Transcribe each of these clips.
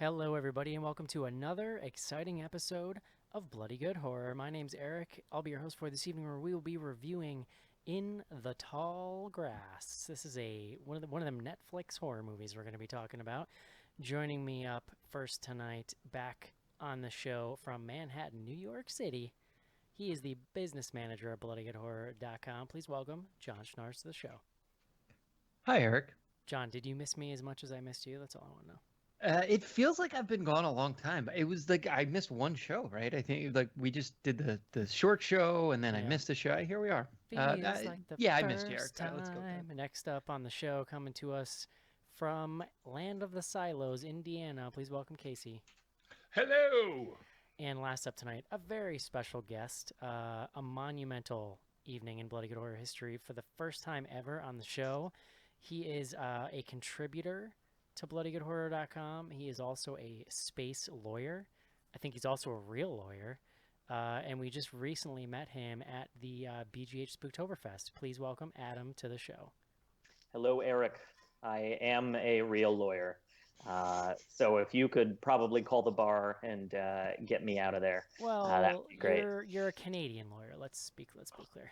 Hello, everybody, and welcome to another exciting episode of Bloody Good Horror. My name's Eric. I'll be your host for this evening, where we will be reviewing In the Tall Grass. This is one of them Netflix horror movies we're going to be talking about. Joining me up first tonight, back on the show from Manhattan, New York City, he is the business manager of BloodyGoodHorror.com. Please welcome John Schnars to the show. Hi, Eric. John, did you miss me as much as I missed you? That's all I want to know. It feels like I've been gone a long time. It was like I missed one show, right? I think like we just did the short show, and then I Yeah. missed a show. Here we are. Feels like the Yeah, I missed you, Eric. first Let's go with that. time. Next up on the show, coming to us from Land of the Silos, Indiana. Please welcome Casey. Hello. And last up tonight, a very special guest, a monumental evening in Bloody Good Horror history for the first time ever on the show. He is a contributor to BloodyGoodHorror.com. He is also a space lawyer. I think he's also a real lawyer. And we just recently met him at the BGH Spooktoberfest. Please welcome Adam to the show. Hello, Eric. I am a real lawyer. So if you could probably call the bar and get me out of there, that Well, would be great. you're a Canadian lawyer. Let's be clear.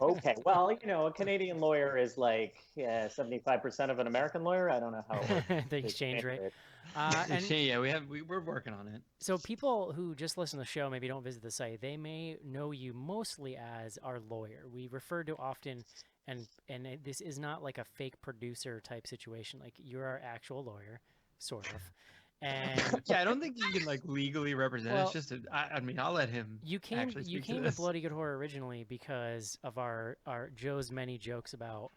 Okay. Well, a Canadian lawyer is like 75% of an American lawyer. I don't know how it works. The The exchange rate. rate. And Yeah, we're working on it. so people who just listen to the show maybe don't visit the site. They may know you mostly as our lawyer. We refer to often, this is not like a fake producer type situation. Like you're our actual lawyer, sort of. And Yeah, I don't think you can like legally represent. Well, It's just I mean, I'll let him you came actually you speak to came to this. Bloody Good Horror originally because of our Joe's many jokes about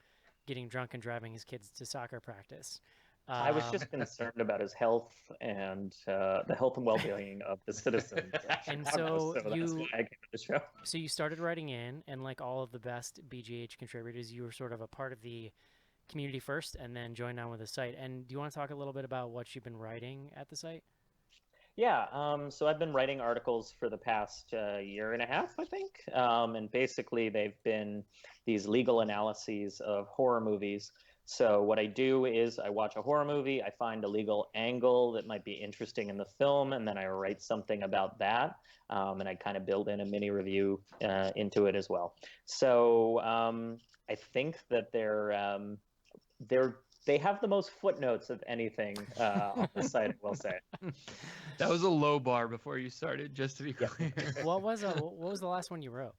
getting drunk and driving his kids to soccer practice. I was Um, just concerned about his health and the health and well-being of the citizens of and Chicago. so So that's why I came to the show. so you started writing in, and like all of the best BGH contributors, you were sort of a part of the community first, and then joined on with the site. And do you want to talk a little bit about what you've been writing at the site? Yeah, so I've been writing articles for the past year and a half, I think. And basically, they've been these legal analyses of horror movies. So, what I do is I watch a horror movie, I find a legal angle that might be interesting in the film, and then I write something about that. And I kind of build in a mini review into it as well. So, I think that they have the most footnotes of anything on the site, I will say. That was a low bar before you started, just to be Yeah. clear. What was the last one you wrote?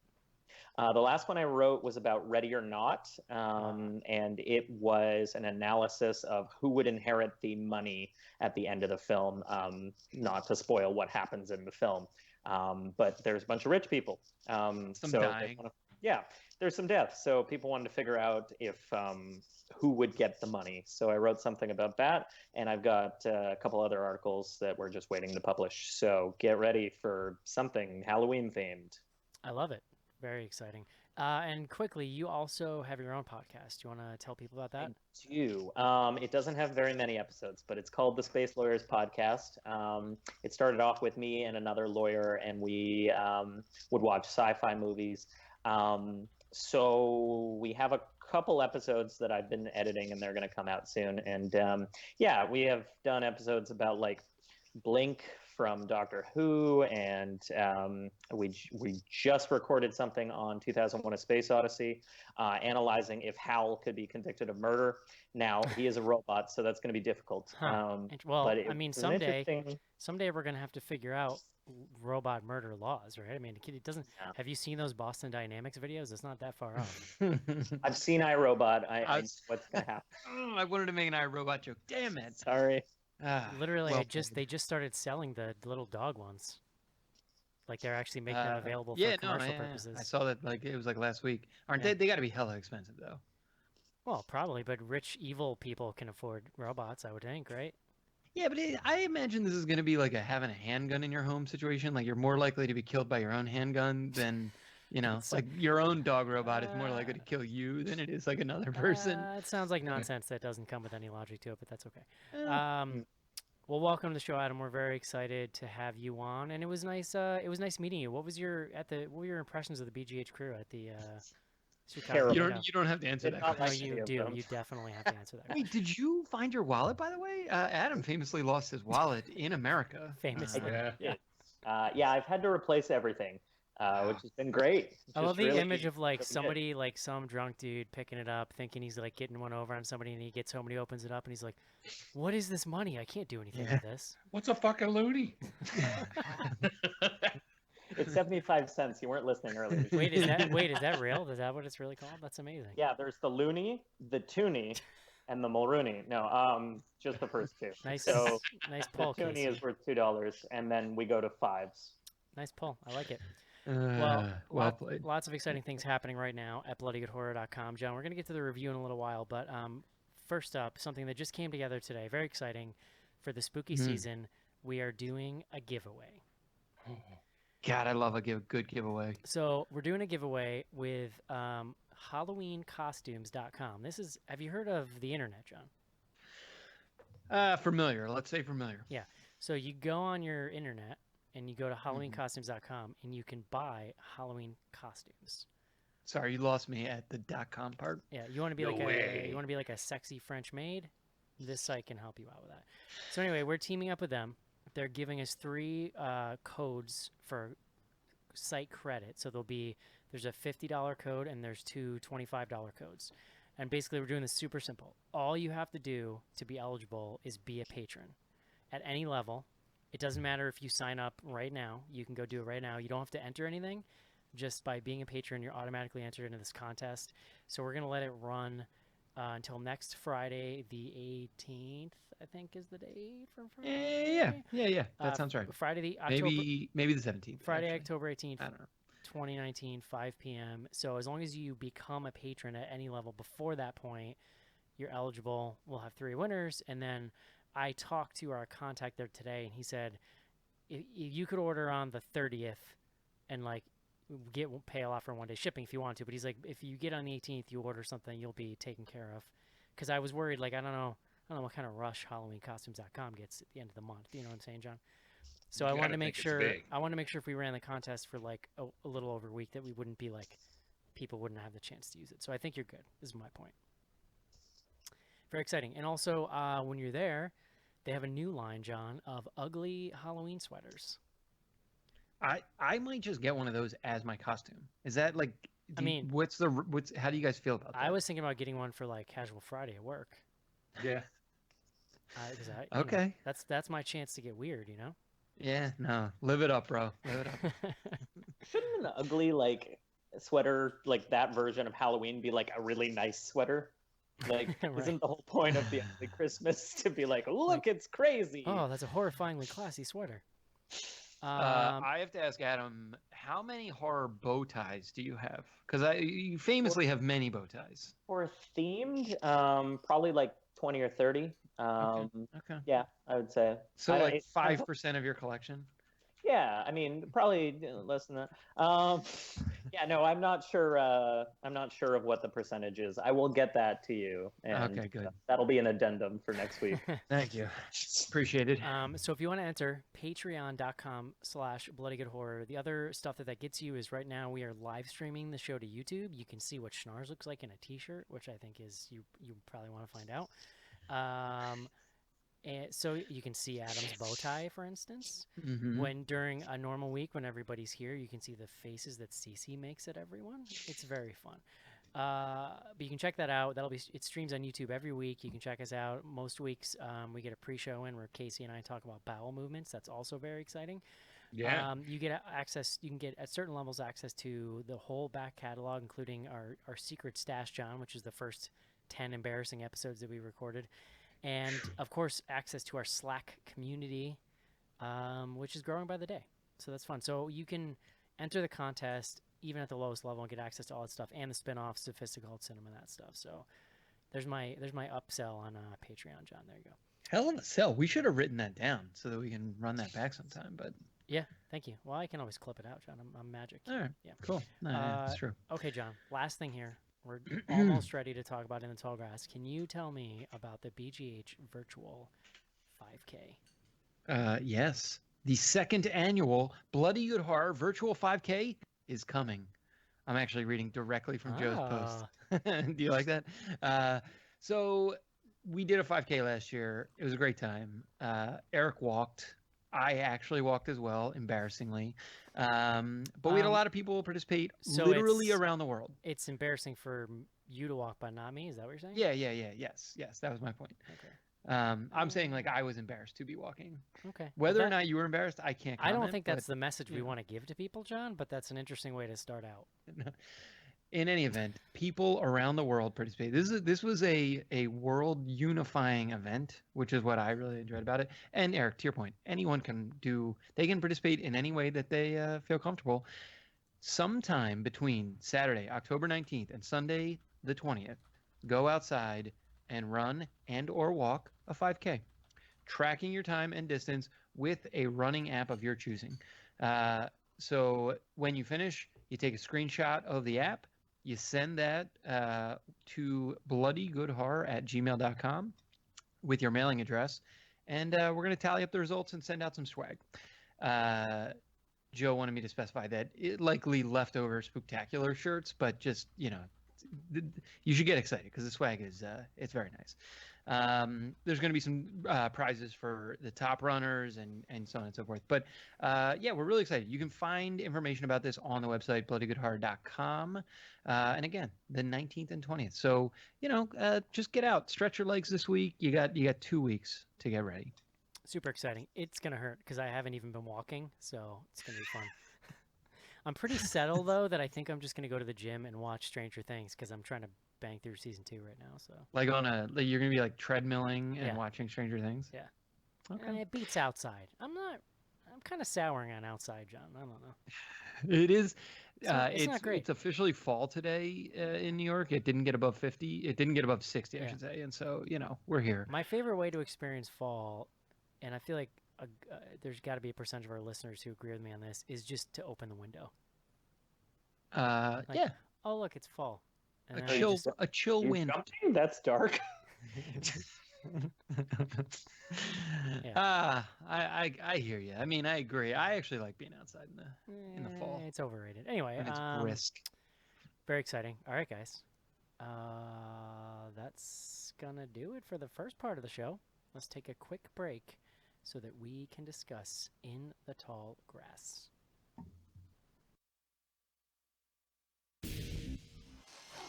The last one I wrote was about Ready or Not, and it was an analysis of who would inherit the money at the end of the film. Not to spoil what happens in the film, but there's a bunch of rich people. Some So dying. yeah, there's some death. So people wanted to figure out if who would get the money. So I wrote something about that, and I've got a couple other articles that we're just waiting to publish. So get ready for something Halloween themed. I love it. Very exciting. And quickly, you also have your own podcast. Do you want to tell people about that? I do. It doesn't have very many episodes, but it's called the Space Lawyers Podcast. It started off with me and another lawyer, and we would watch sci-fi movies. So we have a couple episodes that I've been editing, and they're going to come out soon. And yeah, we have done episodes about like Blink from Doctor Who, and we just recorded something on 2001: A Space Odyssey, analyzing if Hal could be convicted of murder. Now he is a robot, so that's going to be difficult. Huh. Well, But it I mean, was an interesting. someday we're gonna have to figure out robot murder laws, right? I mean, it doesn't. Yeah. Have you seen those Boston Dynamics videos? It's not that far off. I've seen iRobot. I know was- what's going to happen. Oh, I wanted to make an iRobot joke. Damn it. Sorry. Literally, Well they just started selling the little dog ones. Like they're actually making them available for yeah, commercial yeah. purposes. I saw that like it was like last week. Aren't Yeah. they? They got to be hella expensive though. Well, probably, but rich evil people can afford robots, I would think, right? Yeah, but I imagine this is going to be like having a handgun in your home situation. Like you're more likely to be killed by your own handgun than, It's- like your own dog robot is more likely to kill you than it is like another person. It sounds like nonsense that doesn't come with any logic to it, but that's okay. Eh, Well, welcome to the show, Adam. We're very excited to have you on, and it was nice. It was nice meeting you. What were your impressions of the BGH crew at the Chicago. You no. don't have to answer Did that not No, like question. any you of do. them. You definitely have to answer that. Wait, did you find your wallet, by the way? Adam famously lost his wallet in America. Famously. Yeah. Yeah, I've had to replace everything, which has been great. I love Just the really, image of like really good. somebody, like some drunk dude picking it up, thinking he's like getting one over on somebody, and he gets home and he opens it up and he's like, "What is this money? I can't do anything Yeah. with this." What's a fucking loony? It's 75 cents. You weren't listening earlier. Wait, is that real? Is that what it's really called? That's amazing. Yeah, there's the loony, the toonie, and the mulrooney. No, just the first two. Nice, So nice the pull, toonie Casey. is worth $2, and then we go to fives. Nice pull. I like it. Well, well played. lots of exciting things happening right now at bloodygoodhorror.com. John, we're going to get to the review in a little while, but first up, something that just came together today, very exciting for the spooky season. We are doing a giveaway. God, I love a good giveaway. So we're doing a giveaway with HalloweenCostumes.com. Have you heard of the internet, John? Familiar. Let's say familiar. Yeah. So you go on your internet and you go to HalloweenCostumes.com and you can buy Halloween costumes. Sorry, you lost me at the .com part. Yeah, you want to be No way. you want to be like a sexy French maid? This site can help you out with that. So anyway, we're teaming up with them. They're giving us 3 codes for site credit. So there's a $50 code and there's 2 $25 codes. And basically we're doing this super simple. All you have to do to be eligible is be a patron at any level. It doesn't matter if you sign up right now. You can go do it right now. You don't have to enter anything. Just by being a patron, you're automatically entered into this contest. So we're going to let it run until next Friday, the 18th, I think is the date for Friday. Yeah. That sounds right. Friday the October, Maybe the 17th. Friday, actually. October 18th, I don't know. 2019, 5 p.m. So as long as you become a patron at any level before that point, you're eligible. We'll have 3 winners. And then I talked to our contact there today, and he said if you could order on the 30th and like pay a lot for 1-day shipping if you want to. But he's like, if you get on the 18th, you order something, you'll be taken care of. Because I was worried, like I don't know what kind of rush HalloweenCostumes.com gets at the end of the month. You know what I'm saying, John? So I wanted to make sure. I wanted to make sure if we ran the contest for like a little over a week that we wouldn't be like people wouldn't have the chance to use it. So I think you're good. This is my point. Very exciting. And also, when you're there, they have a new line, John, of ugly Halloween sweaters. I might just get one of those as my costume. Is that like? How do you guys feel about that? I was thinking about getting one for like Casual Friday at work. Yeah. Okay. That's my chance to get weird, you know. Yeah. No. Live it up, bro. Live it up. Shouldn't an ugly like sweater, like that version of Halloween, be like a really nice sweater? Like, Right. isn't the whole point of the ugly Christmas to be like, look, it's crazy? Oh, that's a horrifyingly classy sweater. I have to ask Adam, how many horror bow ties do you have? Because you famously have many bow ties. For themed, probably like 20 or 30. Okay. Yeah, I would say. So I don't- like it- 5% of your collection. Yeah, I mean, probably less than that. Yeah, no, I'm not sure. I'm not sure of what the percentage is. I will get that to you, and Okay, good. that'll be an addendum for next week. Thank you. Appreciate it. So if you want to enter patreon.com/bloodygoodhorror, the other stuff that gets you is right now we are live streaming the show to YouTube. You can see what Schnars looks like in a t-shirt, which I think is you probably want to find out. And so you can see Adam's bow tie, for instance. Mhm. When during a normal week, when everybody's here, you can see the faces that Cece makes at everyone. It's very fun. But you can check that out. It streams on YouTube every week. You can check us out. Most weeks we get a pre-show in where Casey and I talk about bowel movements. That's also very exciting. Yeah. You get access. You can get at certain levels access to the whole back catalog, including our secret stash, John, which is the first 10 embarrassing episodes that we recorded. And, of course, access to our Slack community, which is growing by the day. So that's fun. So you can enter the contest, even at the lowest level, and get access to all that stuff, and the spin-off, Sophisticated Cinema, that stuff. So there's my upsell on Patreon, John. There you go. Hell of a sell. We should have written that down so that we can run that back sometime. But Yeah, thank you. Well, I can always clip it out, John. I'm magic. all right, Yeah. cool. No, yeah, that's true. Okay, John. Last thing here. We're almost ready to talk about In the Tall Grass. Can you tell me about the BGH virtual 5K? Yes, the second annual Bloody Good Horror virtual 5K is coming. I'm actually reading directly from Joe's post. Ah. Do you like that? So we did a 5K last year. It was a great time. Eric walked. I actually walked as well, embarrassingly. But we had a lot of people participate so literally it's- around the world. It's embarrassing for you to walk, but not me. Is that what you're saying? Yeah. Yes. That was my point. Okay. I'm saying like I was embarrassed to be walking. Okay. Whether Well, or not you were embarrassed, I can't I comment. don't think that's but, the message we you know. want to give to people, John, but that's an interesting way to start out. In any event, people around the world participate. This was a world unifying event, which is what I really enjoyed about it. And Eric, to your point, anyone they can participate in any way that they feel comfortable. Sometime between Saturday, October 19th, and Sunday, the 20th, go outside and run and or walk a 5K, tracking your time and distance with a running app of your choosing. So when you finish, you take a screenshot of the app, you send that to bloodygoodhorror@gmail.com with your mailing address, and we're going to tally up the results and send out some swag. Joe wanted me to specify that it likely leftover spectacular shirts, but just, you should get excited because the swag is it's very nice. There's going to be some prizes for the top runners and so on and so forth. But yeah, we're really excited. You can find information about this on the website bloodygoodhorror.com. And again, the 19th and 20th. So just get out, stretch your legs this week. You got 2 weeks to get ready. Super exciting. It's going to hurt because I haven't even been walking, so it's going to be fun. I'm pretty settled, though, that I think I'm just going to go to the gym and watch Stranger Things because I'm trying to bang through season 2 right now. So Like you're going to be like treadmilling and Yeah. watching Stranger Things? Yeah. Okay. And it beats outside. I'm kind of souring on outside, John. I don't know. It is. It's not great. It's officially fall today in New York. It didn't get above 50. It didn't get above 60, I Yeah. should say. And so, we're here. My favorite way to experience fall, and I feel like there's got to be a percentage of our listeners who agree with me on this, is just to open the window. Like, Yeah, Oh, look, it's fall. And a then I chill, just- a chill You wind. jumping? That's dark. I hear you. I mean, I agree. I actually like being outside in the fall. It's overrated. Anyway, when it's brisk. very exciting. All right, guys. That's gonna do it for the first part of the show. Let's take a quick break so that we can discuss In the Tall Grass.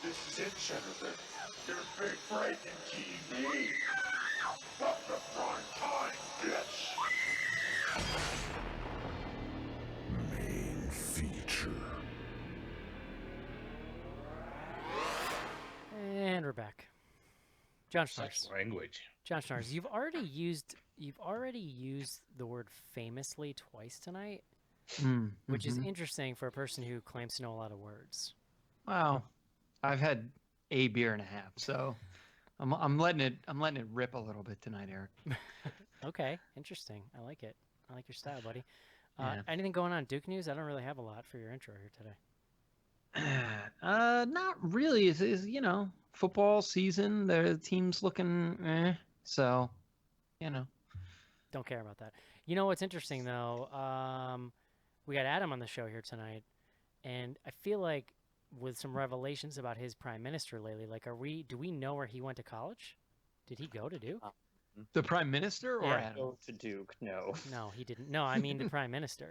This is it, Jennifer. Your big breaking TV. From the prime time, bitch. Main feature. And we're back. John Schnars. Such language. John Schnars, you've already used the word famously twice tonight, which is interesting for a person who claims to know a lot of words. Wow. I've had a beer and a half, so I'm letting it rip a little bit tonight, Eric. Okay, interesting. I like it. I like your style, buddy. Yeah. Anything going on Duke news? I don't really have a lot for your intro here today. Not really. Is football season. The team's looking so Don't care about that. You know what's interesting though? We got Adam on the show here tonight, and I feel like with some revelations about his prime minister lately, like, do we know where he went to college? Did he go to Duke? the prime minister or Yeah. Adam? Go to Duke. No. No, he didn't. No, I mean the prime minister.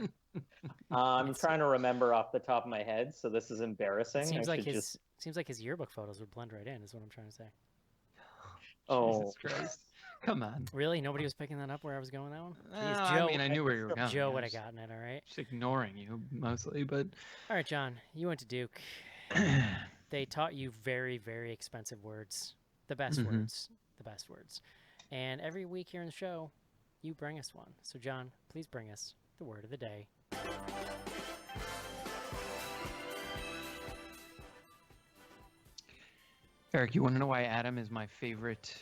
I'm trying to remember off the top of my head, so this is embarrassing. Seems I like should his yearbook photos would blend right in. Is what I'm trying to say. Oh, Jesus Christ! Come on. Really, nobody was picking that up where I was going with that one. Jeez, I mean, I knew where you were going. Joe I would have was gotten it. All right. just ignoring you mostly, but All right, John. You went to Duke. They taught you very, very expensive words. The best Mhm. words. The best words. And every week here in the show, you bring us one. So, John, please bring us the word of the day. Eric, you want to know why Adam is my favorite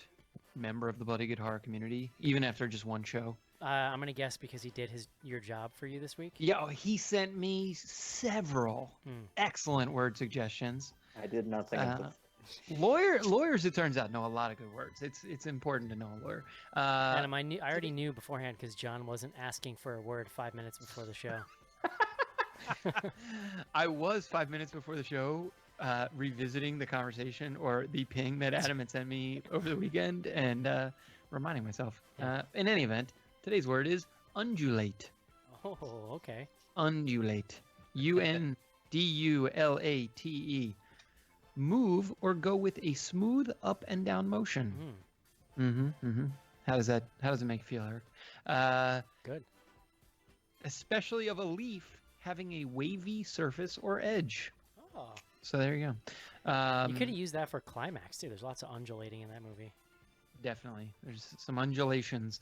member of the Bloody Good Horror community, even after just one show? I'm going to guess because he did your job for you this week. Yeah, he sent me several excellent word suggestions. I did nothing. Of this. Lawyers, it turns out, know a lot of good words. It's important to know a lawyer. Adam, I already knew beforehand because John wasn't asking for a word 5 minutes before the show. I was 5 minutes before the show revisiting the conversation or the ping that Adam had sent me over the weekend and reminding myself. Yeah. In any event, today's word is undulate. Oh, okay. Undulate. Undulate. Move or go with a smooth up and down motion. How does it make you feel, Eric? Good. Especially of a leaf having a wavy surface or edge. Oh. So there you go. You could have used that for climax too. There's lots of undulating in that movie. Definitely. There's some undulations.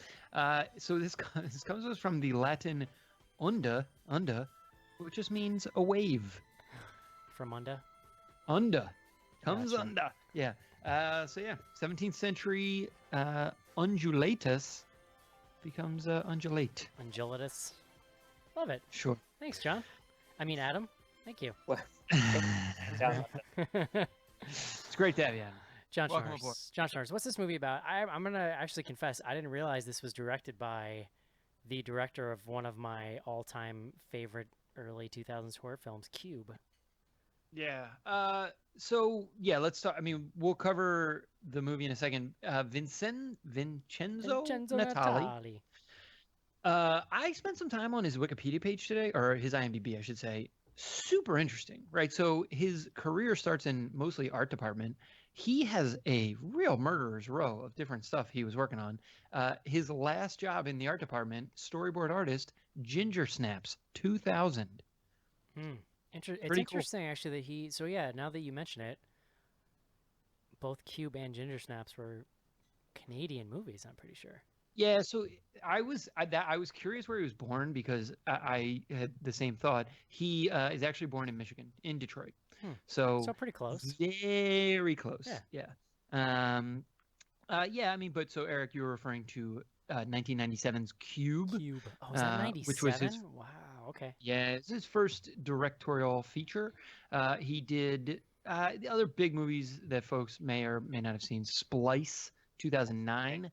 So this comes to us from the Latin unda, which just means a wave. From Unda. Unda. Comes Gotcha. unda. Yeah. 17th century undulatus becomes undulate. Undulatus. Love it. Sure. Thanks, John. I mean, Adam. Thank you. Well, It's great to have you, Adam. John Welcome aboard. Schnars. John Schnars, what's this movie about? I'm going to actually confess, I didn't realize this was directed by the director of one of my all-time favorite early 2000s horror films, Cube. Yeah. Let's talk. I mean, we'll cover the movie in a second. Vincenzo Natali. I spent some time on his Wikipedia page today, or his IMDb, I should say. Super interesting, right? So his career starts in mostly art department. He has a real murderer's row of different stuff he was working on. His last job in the art department, storyboard artist, Ginger Snaps, 2000. It's Pretty cool. interesting, actually, that so yeah, now that you mention it, both Cube and Ginger Snaps were Canadian movies, I'm pretty sure. Yeah, so I was curious where he was born because I had the same thought. He is actually born in Michigan, in Detroit. So pretty close. Very close. Yeah. I mean, but so Eric, you were referring to 1997's Cube. Oh, was that 97? Which was his, wow, okay. yeah, it's his first directorial feature. He did the other big movies that folks may or may not have seen. Splice, 2009.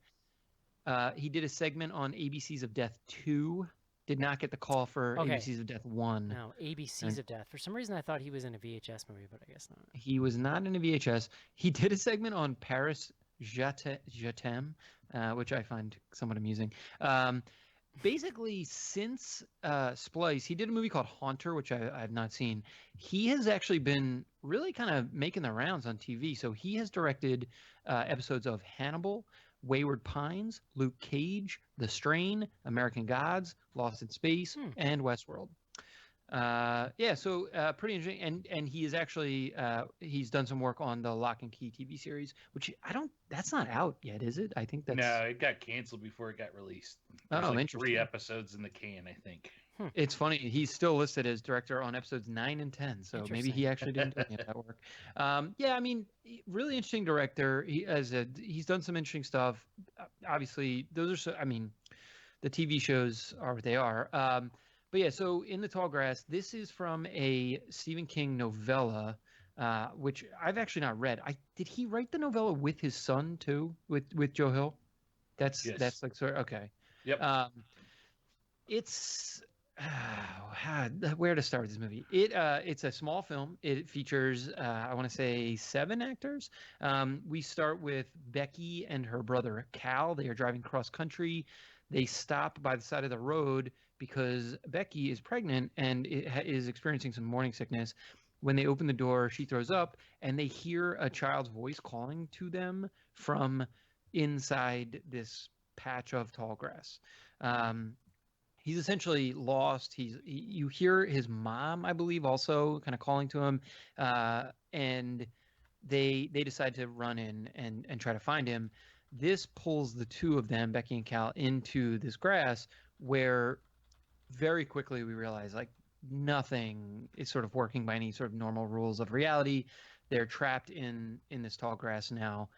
He did a segment on ABCs of Death 2. Did not get the call for ABCs of Death 1. No, ABCs of Death. For some reason, I thought he was in a VHS movie, but I guess not. He was not in a VHS. He did a segment on Paris Je t'aime, which I find somewhat amusing. Basically, since Splice, he did a movie called Haunter, which I have not seen. He has actually been really kind of making the rounds on TV. So he has directed episodes of Hannibal, Wayward Pines, Luke Cage, The Strain, American Gods, Lost in Space, and Westworld. Pretty interesting. And he is actually he's done some work on the Lock and Key TV series, which that's not out yet, is it? I think that's No, it got canceled before it got released. Oh, There's like interesting. 3 episodes in the can, I think. It's funny. He's still listed as director on episodes 9 and 10, so maybe he actually didn't do any of that work. I mean, really interesting director. He's done some interesting stuff. Obviously, those are. I mean, the TV shows are what they are. But yeah, so In the Tall Grass, this is from a Stephen King novella, which I've actually not read. Did he write the novella with his son too, with Joe Hill? That's like sort of, okay. Yep. It's where to start with this movie. It's a small film. It features I want to say 7 actors. We start with Becky and her brother Cal. They are driving cross country. They stop by the side of the road because Becky is pregnant and is experiencing some morning sickness. When they open the door, she throws up, and they hear a child's voice calling to them from inside this patch of tall grass. He's essentially lost. You hear his mom, I believe, also kind of calling to him, and they decide to run in and try to find him. This pulls the two of them, Becky and Cal, into this grass where very quickly we realize like nothing is sort of working by any sort of normal rules of reality. They're trapped in this tall grass now.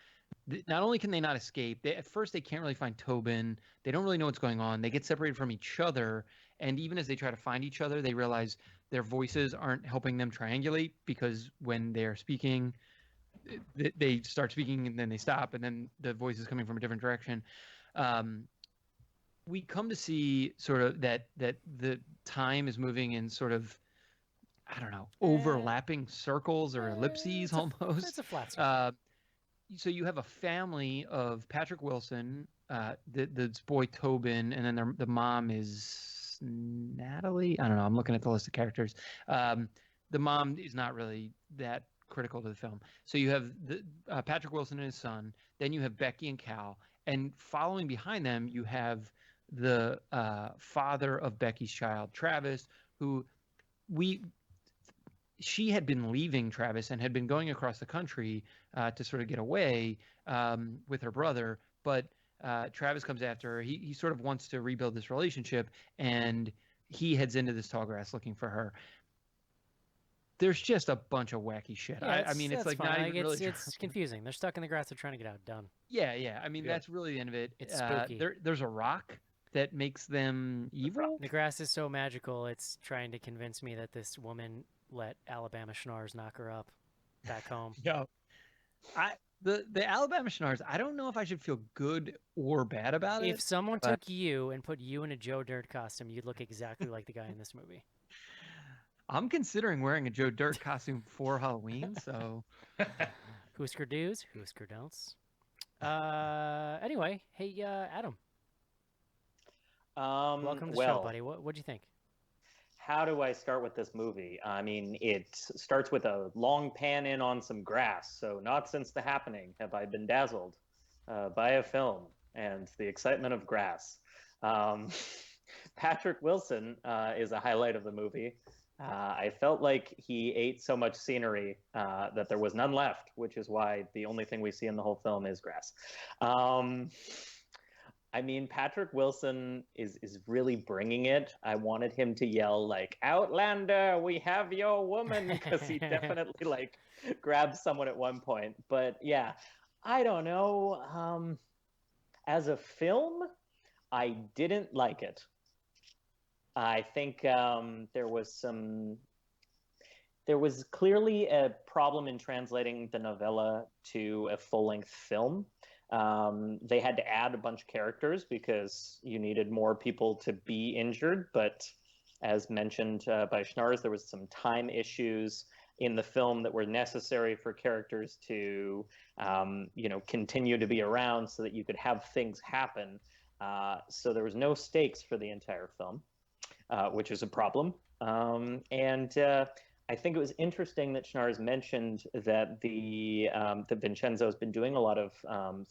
Not only can they not escape, at first they can't really find Tobin. They don't really know what's going on. They get separated from each other, and even as they try to find each other, they realize their voices aren't helping them triangulate, because when they're speaking, they start speaking and then they stop, and then the voice is coming from a different direction. We come to see sort of that the time is moving in sort of I don't know, overlapping circles or ellipses almost. It's a flat circle. So you have a family of Patrick Wilson, the boy Tobin, and then the mom is Natalie. I don't know. I'm looking at the list of characters. The mom is not really that critical to the film. So you have the Patrick Wilson and his son. Then you have Becky and Cal, and following behind them, you have the father of Becky's child, Travis, who she had been leaving Travis and had been going across the country to sort of get away with her brother. But Travis comes after her. He sort of wants to rebuild this relationship, and he heads into this tall grass looking for her. There's just a bunch of wacky shit. Yeah, I mean, it's like fine. not Like, even really. it's confusing. They're stuck in the grass. They're trying to get out. Done. Yeah. I mean, Yeah. that's really the end of it. It's spooky. There's a rock that makes them evil. The grass is so magical. It's trying to convince me that this woman let Alabama Schnars knock her up back home. Yeah. The Alabama Schnars, I don't know if I should feel good or bad about it. If someone but- took you and put you in a Joe Dirt costume, you'd look exactly like the guy in this movie. I'm considering wearing a Joe Dirt costume for Halloween, so Husker do's, Husker don'ts. Anyway, hey Adam, welcome to the show, buddy. What'd you think? How do I start with this movie? I mean, it starts with a long pan in on some grass. So, not since The Happening have I been dazzled by a film and the excitement of grass. Patrick Wilson is a highlight of the movie. I felt like he ate so much scenery that there was none left, which is why the only thing we see in the whole film is grass. I mean, Patrick Wilson is really bringing it. I wanted him to yell like, "Outlander, we have your woman," because he definitely like grabs someone at one point. But yeah, I don't know. As a film, I didn't like it. I think there was clearly a problem in translating the novella to a full-length film. They had to add a bunch of characters because you needed more people to be injured. But as mentioned by Schnars, there was some time issues in the film that were necessary for characters to, continue to be around so that you could have things happen. So there was no stakes for the entire film. Which is a problem. I think it was interesting that Schnars mentioned that that Vincenzo's been doing a lot of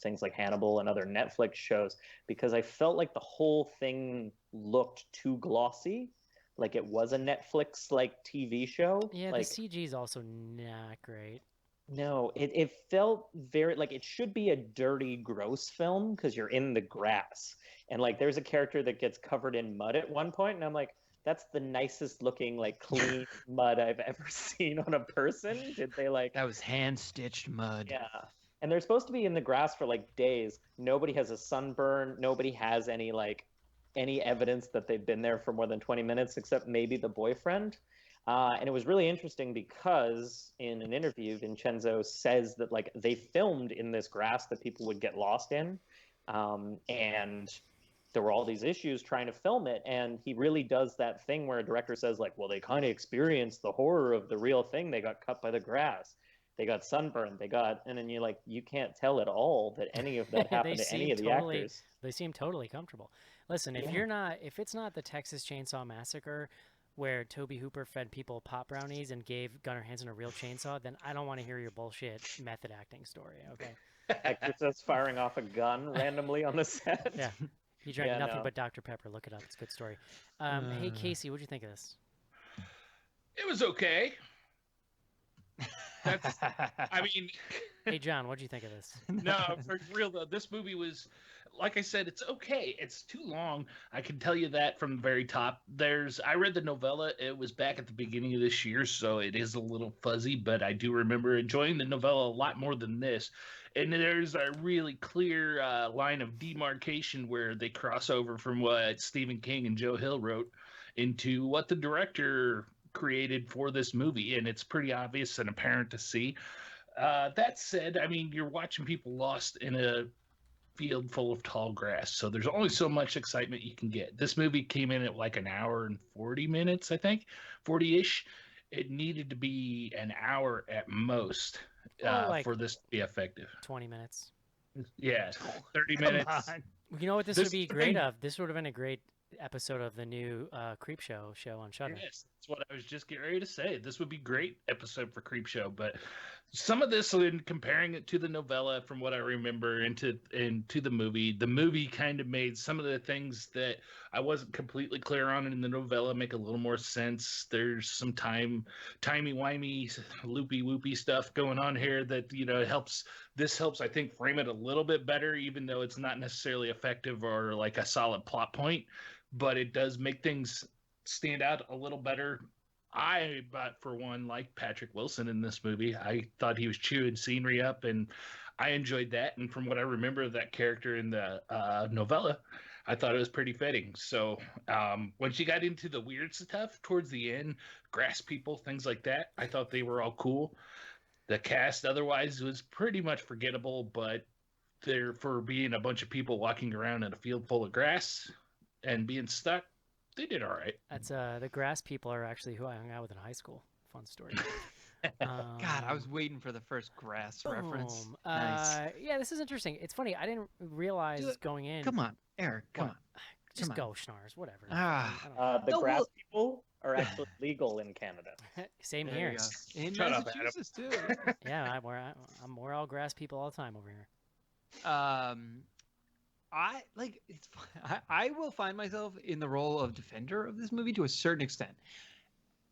things like Hannibal and other Netflix shows, because I felt like the whole thing looked too glossy, like it was a Netflix-like TV show. Yeah, like, the CG is also not great. No, it felt very like it should be a dirty, gross film because you're in the grass. And like there's a character that gets covered in mud at one point, and I'm like, that's the nicest looking, like clean mud I've ever seen on a person. Did they like that was hand-stitched mud. Yeah. And they're supposed to be in the grass for like days. Nobody has a sunburn. Nobody has any evidence that they've been there for more than 20 minutes, except maybe the boyfriend. And it was really interesting because in an interview, Vincenzo says that like they filmed in this grass that people would get lost in. And there were all these issues trying to film it. And he really does that thing where a director says like, well, they kind of experienced the horror of the real thing. They got cut by the grass. They got sunburned. And then you can't tell at all that any of that happened to any of the actors. They seem totally comfortable. Listen, if it's not the Texas Chainsaw Massacre, where Toby Hooper fed people pop brownies and gave Gunnar Hansen a real chainsaw, then I don't want to hear your bullshit method acting story, okay? Exorcist firing off a gun randomly on the set. Yeah. He drank nothing but Dr. Pepper. Look it up. It's a good story. Hey, Casey, what'd you think of this? It was okay. That's, I mean, Hey, John, what'd you think of this? no, for real though, this movie was, like I said, it's okay. It's too long. I can tell you that from the very top. I read the novella. It was back at the beginning of this year, so it is a little fuzzy, but I do remember enjoying the novella a lot more than this. And there's a really clear line of demarcation where they cross over from what Stephen King and Joe Hill wrote into what the director created for this movie, and it's pretty obvious and apparent to see. That said, I mean, you're watching people lost in a field full of tall grass, so there's only so much excitement you can get. This movie came in at like an hour and 40 minutes, I think, 40-ish, it needed to be an hour at most Well, like for this to be effective. 20 minutes. Yeah, 30 Come minutes. on. You know what this This would be would've great been- of? This would have been a great episode of the new Creep Show on Shudder. Yes, that's what I was just getting ready to say. This would be great episode for Creepshow, but some of this, in comparing it to the novella, from what I remember, into the movie kind of made some of the things that I wasn't completely clear on in the novella make a little more sense. There's some timey-wimey, loopy-whoopy stuff going on here that helps. This helps, I think, frame it a little bit better, even though it's not necessarily effective or like a solid plot point. But it does make things stand out a little better. But for one, like Patrick Wilson in this movie, I thought he was chewing scenery up, and I enjoyed that. And from what I remember of that character in the novella, I thought it was pretty fitting. So once you got into the weird stuff towards the end, grass people, things like that, I thought they were all cool. The cast otherwise was pretty much forgettable, but they're for being a bunch of people walking around in a field full of grass and being stuck, they did all right. That's the grass people are actually who I hung out with in high school. Fun story. God, I was waiting for the first grass reference. Boom. Nice. Yeah, this is interesting. It's funny. I didn't realize Just- going in. Come on, Eric. Come What? on. Just come go, Schnars. Whatever. Ah. I don't The No, grass well- people are actually legal in Canada. know. Same There here. you go. In Shut up, Adam. Massachusetts too. Yeah, we're all grass people all the time over here. I like it's. I will find myself in the role of defender of this movie to a certain extent.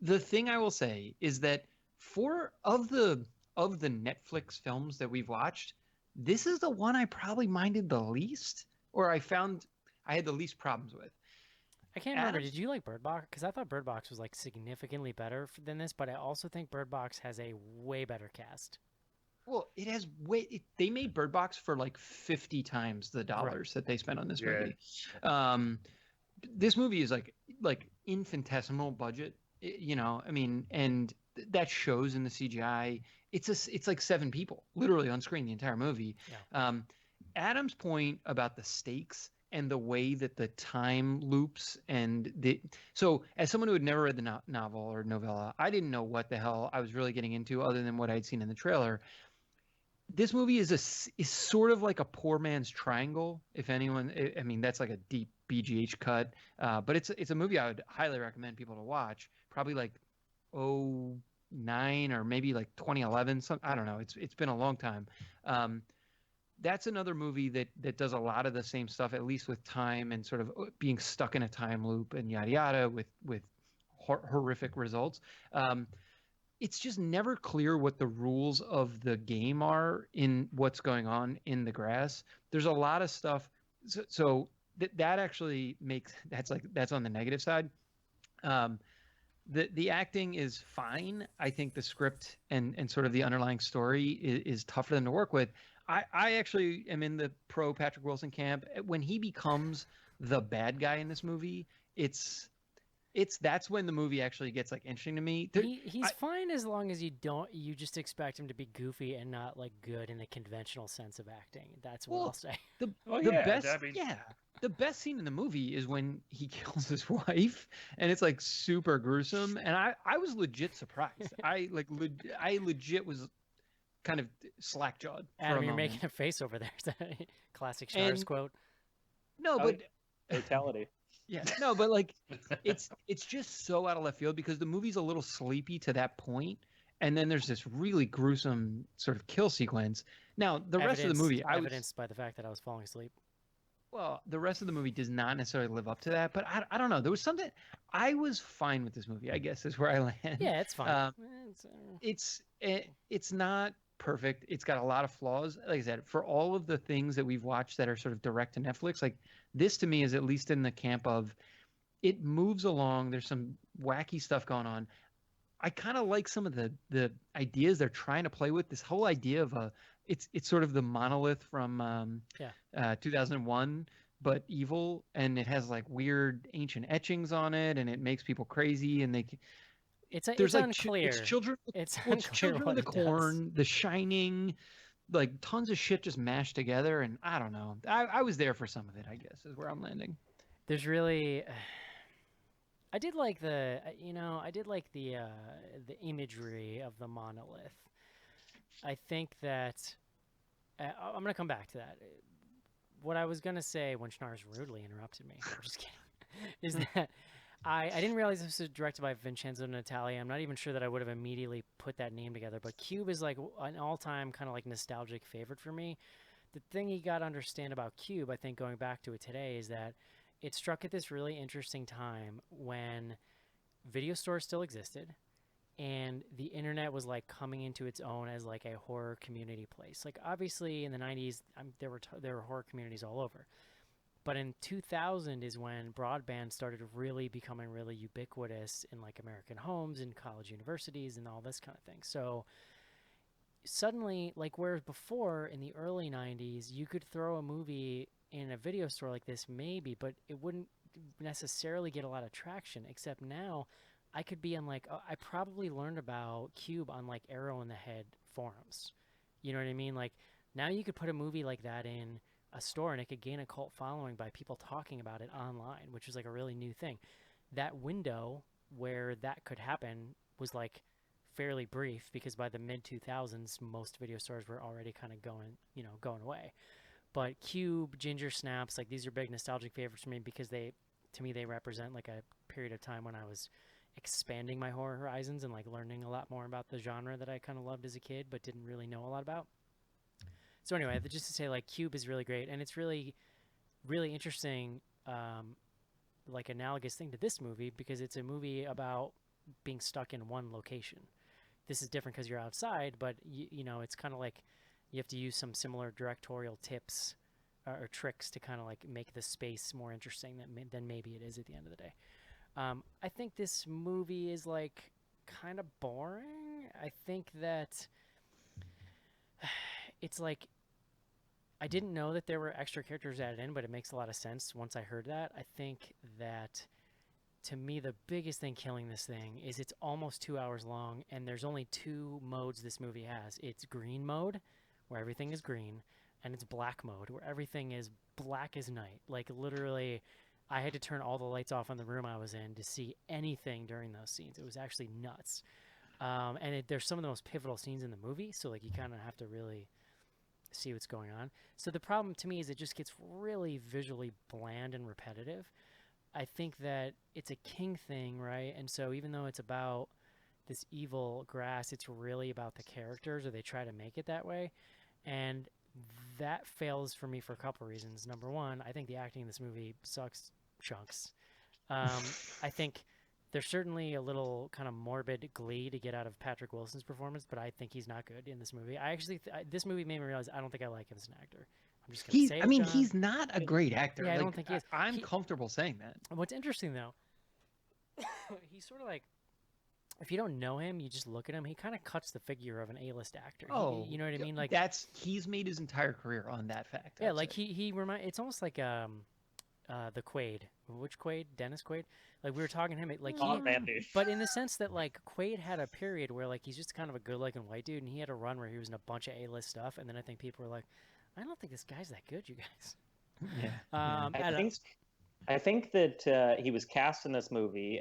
The thing I will say is that of the Netflix films that we've watched, this is the one I probably minded the least, or I found I had the least problems with. I can't remember. Adam's- Did you like Bird Box? Because I thought Bird Box was like significantly better than this, but I also think Bird Box has a way better cast. Well, it has they made Bird Box for like 50 times the dollars that they spent on this Yeah. movie. This movie is like infinitesimal budget, I mean, and that shows in the CGI. It's like 7 people literally on screen the entire movie. Yeah. Adam's point about the stakes and the way that the time loops so as someone who had never read the novel or novella, I didn't know what the hell I was really getting into other than what I'd seen in the trailer. This movie is sort of like a poor man's triangle. If anyone, I mean, that's like a deep BGH cut, but it's a movie I would highly recommend people to watch. Probably like 2009 or maybe like 2011. I don't know. It's been a long time. That's another movie that does a lot of the same stuff, at least with time and sort of being stuck in a time loop and yada yada with horrific results. It's just never clear what the rules of the game are in what's going on in the grass. There's a lot of stuff. So that actually that's on the negative side. The acting is fine. I think the script and sort of the underlying story is tough for them to work with. I actually am in the pro Patrick Wilson camp. When he becomes the bad guy in this movie, that's when the movie actually gets like interesting to me. He's fine as long as you just expect him to be goofy and not like good in the conventional sense of acting. That's what I'll say. The yeah, best, I mean- the best scene in the movie is when he kills his wife, and it's like super gruesome. And I was legit surprised. I legit was kind of slack jawed. Adam, you're making a face over there. Classic Schnars And- quote. No, but Fatality. yeah, no, but like it's just so out of left field because the movie's a little sleepy to that point, and then there's this really gruesome sort of kill sequence. Now the rest of the movie, evidenced by the fact that I was falling asleep. well, the rest of the movie does not necessarily live up to that. But I don't know. There was something I was fine with this movie. I guess is where I land. Yeah, it's fine. It's not perfect. It's got a lot of flaws. Like I said, for all of the things that we've watched that are sort of direct to Netflix, like this to me is at least in the camp of it moves along. There's some wacky stuff going on. I kind of like some of the ideas they're trying to play with. This whole idea of it's sort of the monolith from 2001, but evil, and it has like weird ancient etchings on it, and it makes people crazy, and It's there's like unclear. it's children. It's Well, it's unclear Children what of the it does. Corn, The Shining, like tons of shit just mashed together, and I don't know. I was there for some of it, I guess, is where I'm landing. There's really I did like the imagery of the monolith. I think that I'm gonna come back to that. What I was gonna say when Schnars rudely interrupted me, I'm just kidding, is that I didn't realize this was directed by Vincenzo Natali. I'm not even sure that I would have immediately put that name together, but Cube is like an all-time kind of like nostalgic favorite for me. The thing you got to understand about Cube, I think going back to it today, is that it struck at this really interesting time when video stores still existed and the internet was like coming into its own as like a horror community place. Like obviously in the 90s there were horror communities all over. But in 2000 is when broadband started really becoming really ubiquitous in like American homes and college universities and all this kind of thing. So suddenly, like whereas before in the early 90s, you could throw a movie in a video store like this maybe, but it wouldn't necessarily get a lot of traction, except now I could be on like I probably learned about Cube on like Arrow in the Head forums. You know what I mean? Like now you could put a movie like that in a store and it could gain a cult following by people talking about it online, which is like a really new thing. That window where that could happen was like fairly brief because by the mid 2000s most video stores were already kind of going away. But Cube, Ginger Snaps, like these are big nostalgic favorites for me because to me they represent like a period of time when I was expanding my horror horizons and like learning a lot more about the genre that I kind of loved as a kid but didn't really know a lot about. So anyway, just to say, like Cube is really great, and it's really, really interesting, like analogous thing to this movie because it's a movie about being stuck in one location. This is different because you're outside, but it's kind of like you have to use some similar directorial tips or tricks to kind of like make the space more interesting than maybe it is at the end of the day. I think this movie is like kind of boring. I think that it's like I didn't know that there were extra characters added in, but it makes a lot of sense once I heard that. I think that to me, the biggest thing killing this thing is it's almost 2 hours long, and there's only two modes this movie has. It's green mode, where everything is green, and it's black mode, where everything is black as night. Like, literally, I had to turn all the lights off in the room I was in to see anything during those scenes. It was actually nuts. And there's some of the most pivotal scenes in the movie, so, like, you kind of have to really see what's going on. So the problem to me is it just gets really visually bland and repetitive. I think that it's a King thing, right? And so even though it's about this evil grass, it's really about the characters, or they try to make it that way. And that fails for me for a couple reasons. Number one, I think the acting in this movie sucks chunks. I think there's certainly a little kind of morbid glee to get out of Patrick Wilson's performance, but I think he's not good in this movie. I actually, this movie made me realize I don't think I like him as an actor. I'm just gonna say it, John. He's not a great actor. Yeah, I like, don't think he is. I'm comfortable saying that. What's interesting though, he's sort of like, if you don't know him, you just look at him. He kind of cuts the figure of an A-list actor. You know what I mean? Like he's made his entire career on that fact. Yeah, like he it's almost like the Quaid. Which Quaid? Dennis Quaid. Like we were talking to him, like but in the sense that like Quaid had a period where like he's just kind of a good-looking white dude, and he had a run where he was in a bunch of A-list stuff, and then I think people were like, I don't think this guy's that good, you guys. Yeah. I think that he was cast in this movie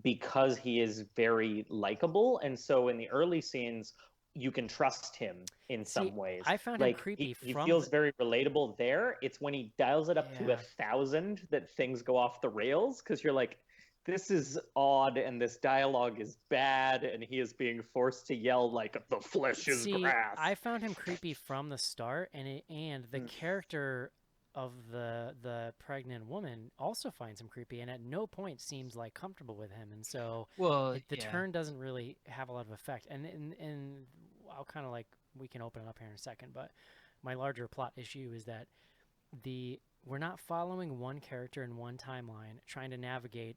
because he is very likable, and so in the early scenes, you can trust him in some ways. I found him creepy. He feels very relatable there. It's when he dials it up to 1,000 that things go off the rails, because you're like, this is odd, and this dialogue is bad, and he is being forced to yell like the flesh is grass. I found him creepy from the start, and the character of the pregnant woman also finds him creepy, and at no point seems like comfortable with him, and so the turn doesn't really have a lot of effect. And I'll kind of like, we can open it up here in a second, but my larger plot issue is that we're not following one character in one timeline trying to navigate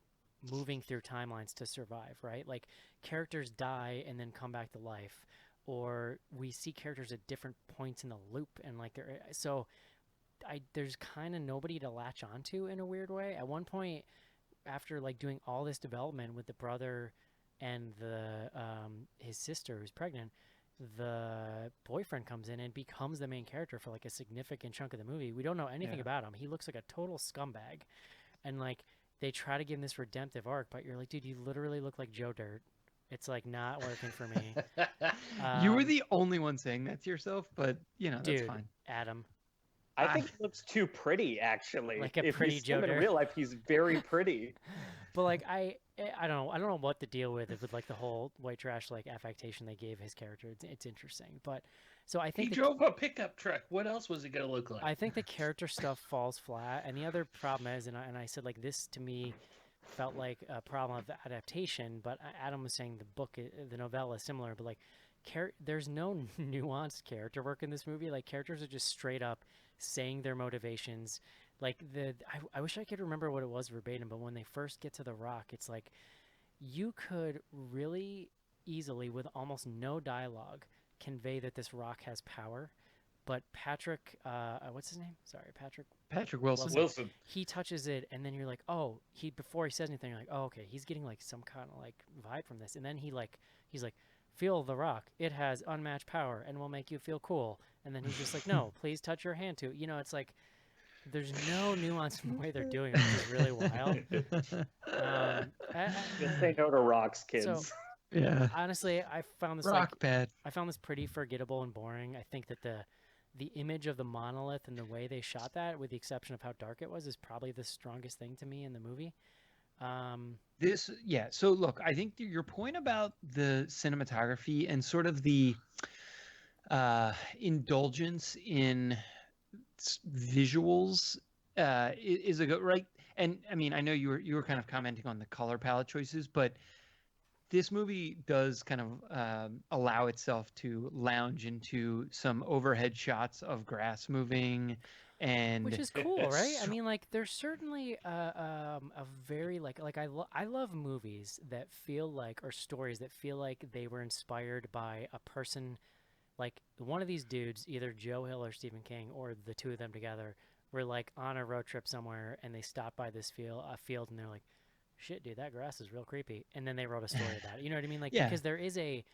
moving through timelines to survive, right? Like characters die and then come back to life, or we see characters at different points in the loop, and like there's kind of nobody to latch onto in a weird way. At one point, after like doing all this development with the brother and his sister who's pregnant, the boyfriend comes in and becomes the main character for like a significant chunk of the movie. We don't know anything about him. He looks like a total scumbag, and like they try to give him this redemptive arc, but you're like, dude, you literally look like Joe Dirt. It's like not working for me. You were Um, the only one saying that to yourself, but that's dude, fine. Adam, I I- think he looks too pretty, actually. like a If you pretty see him Joe in Dirt. real life, he's very pretty. But like I don't know what to deal with like the whole white trash like affectation they gave his character. It's interesting, but so I He think drove a pickup truck. What else was it going to look like? I think the character stuff falls flat, and the other problem is, and I said like this to me felt like a problem of adaptation, but Adam was saying the book, the novella is similar, but like there's no nuanced character work in this movie. Like characters are just straight up saying their motivations. Like I wish I could remember what it was verbatim, but when they first get to the rock, it's like you could really easily, with almost no dialogue, convey that this rock has power. But Patrick, what's his name? Sorry, Patrick Wilson. Wilson. He touches it, and then you're like, oh, before he says anything, you're like, oh, okay, he's getting like some kind of like vibe from this, and then he's like, feel the rock. It has unmatched power and will make you feel cool. And then he's just like, no, please touch your hand to it. It's like there's no nuance in the way they're doing it, which is really wild. Just say no to rocks, kids. So Yeah. honestly, I found this Rock bad. I found this pretty forgettable and boring. I think that the image of the monolith and the way they shot that, with the exception of how dark it was, is probably the strongest thing to me in the movie. So look, I think your point about the cinematography and sort of the indulgence in visuals is a good, right. And I mean, I know you were kind of commenting on the color palette choices, but this movie does kind of allow itself to lounge into some overhead shots of grass moving, and which is cool, right? I mean, like, there's certainly a very like I love movies that feel like, or stories that feel like they were inspired by a person, like one of these dudes, either Joe Hill or Stephen King, or the two of them together, were like on a road trip somewhere and they stopped by this field, and they're like, shit, dude, that grass is real creepy, and then they wrote a story about it. You know what I mean? Like, Yeah. because there is a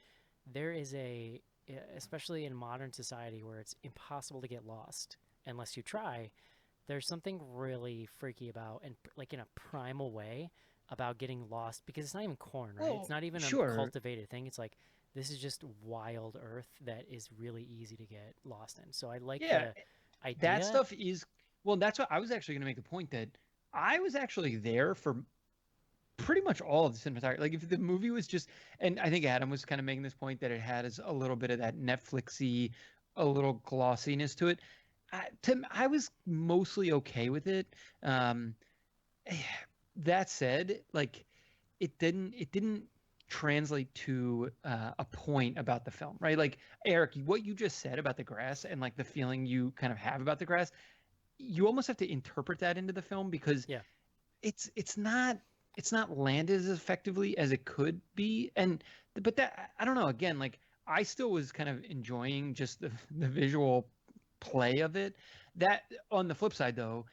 especially in modern society where it's impossible to get lost unless you try. There's something really freaky about, and like in a primal way, about getting lost, because it's not even corn, right? Well, It's not even sure. a cultivated thing. It's like, this is just wild earth that is really easy to get lost in. So I like Yeah, the idea. that stuff is, well, that's what I was actually going to make the point, that I was actually there for pretty much all of the cinematography. Like, if the movie was just, and I think Adam was kind of making this point, that it had a little bit of that Netflixy, a little glossiness to it. I was mostly okay with it. That said, like, it didn't translate to a point about the film, right? Like, Eric, what you just said about the grass and like the feeling you kind of have about the grass, you almost have to interpret that into the film, because Yeah. it's not landed as effectively as it could be. But that, I don't know, again, like, I still was kind of enjoying just the visual play of it. That, on the flip side, though,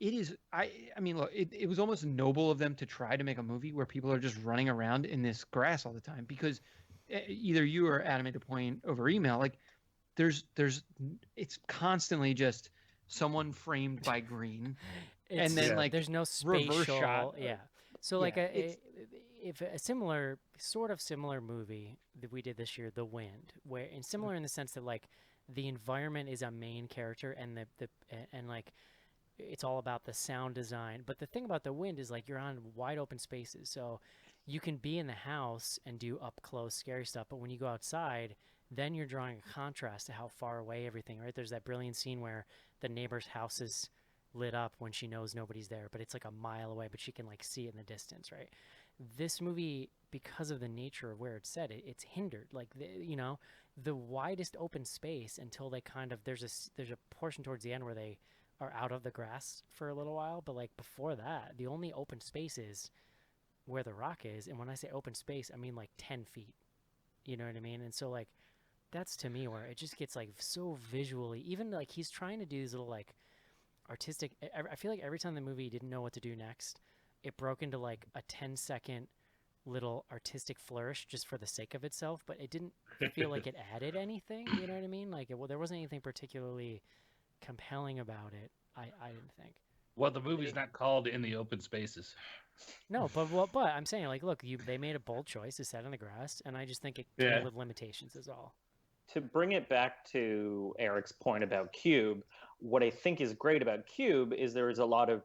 it is, I mean, look, it was almost noble of them to try to make a movie where people are just running around in this grass all the time, because either you or Adam made the point over email, like, it's constantly just someone framed by green, and then like there's no reverse spatial, shot. yeah. So like Yeah, if a similar movie that we did this year, The Wind, and similar in the sense that like the environment is a main character, and and like it's all about the sound design. But the thing about The Wind is, like, you're on wide open spaces, so you can be in the house and do up close scary stuff, but when you go outside, then you're drawing a contrast to how far away everything, right? There's that brilliant scene where the neighbor's house is lit up when she knows nobody's there, but it's like a mile away, but she can like see it in the distance, right? This movie, because of the nature of where it's set, it's hindered. Like, the widest open space until they kind of, there's a portion towards the end where they are out of the grass for a little while, but like before that, the only open space is where the rock is. And when I say open space, I mean like 10 feet. You know what I mean? And so like that's to me where it just gets like so visually, even like he's trying to do these little like artistic, I feel like every time the movie didn't know what to do next, it broke into like a 10-second little artistic flourish just for the sake of itself, but it didn't feel like it added anything. You know what I mean? Like, there wasn't anything particularly compelling about it. I didn't think. Well, the movie's not called In the Open Spaces. No, but I'm saying, like, look, they made a bold choice to set in the grass, and I just think it came Yeah. with limitations, is all. To bring it back to Eric's point about Cube, what I think is great about Cube is there is a lot of,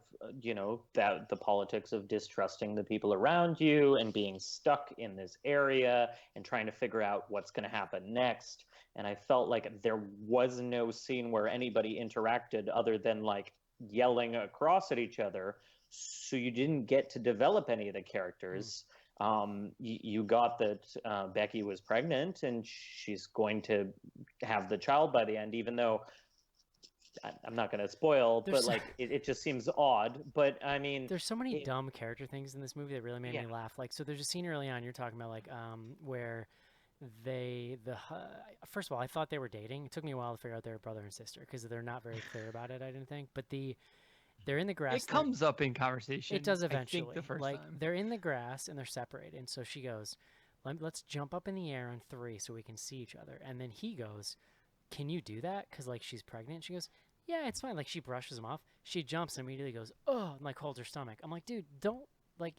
that the politics of distrusting the people around you and being stuck in this area and trying to figure out what's going to happen next. And I felt like there was no scene where anybody interacted other than like yelling across at each other. So you didn't get to develop any of the characters. You got that Becky was pregnant and she's going to have the child by the end, even though I'm not going to spoil, but like it just seems odd. But I mean, there's so many dumb character things in this movie that really made me laugh. Like, so there's a scene early on you're talking about, like, where first of all, I thought they were dating. It took me a while to figure out they were brother and sister because they're not very clear about it, I didn't think. But they're in the grass. It comes up in conversation. It does eventually. I think the first like time. they're in the grass and they're separated. And so she goes, "Let's jump up in the air on 3 so we can see each other." And then he goes, "Can you do that?" Because like she's pregnant. She goes, "Yeah, it's fine." Like she brushes him off. She jumps and immediately goes, "Oh," and like holds her stomach. I'm like, dude, don't like.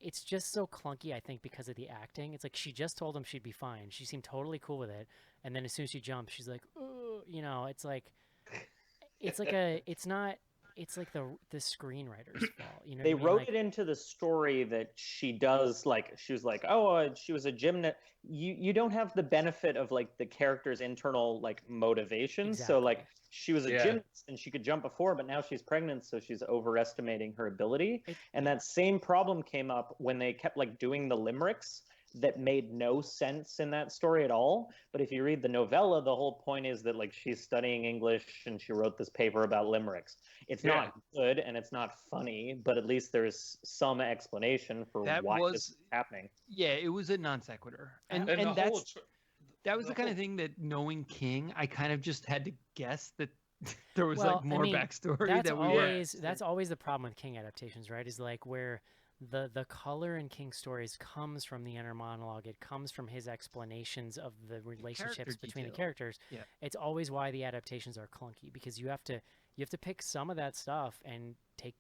It's just so clunky, I think, because of the acting. It's like she just told him she'd be fine. She seemed totally cool with it, and then as soon as she jumps, she's like, "Oh," it's like, it's not. It's like the screenwriter's fault. You know, they what I mean? wrote Like, it into the story that she does like she was like, oh, she was a gymnast. You don't have the benefit of like the character's internal like motivation. So like she was a gymnast and she could jump before, but now she's pregnant, so she's overestimating her ability. And that same problem came up when they kept like doing the limericks that made no sense in that story at all. But if you read the novella, the whole point is that like she's studying English and she wrote this paper about limericks. It's not good and it's not funny, but at least there's some explanation for why this is happening. Yeah, it was a non sequitur. And that was the kind of thing that, knowing King, I kind of just had to guess that there was like more backstory that we were. That's always the problem with King adaptations, right? Is like where the color in King's stories comes from the inner monologue. It comes from his explanations of the relationships between the characters. Yeah. It's always why the adaptations are clunky, because you have to pick some of that stuff and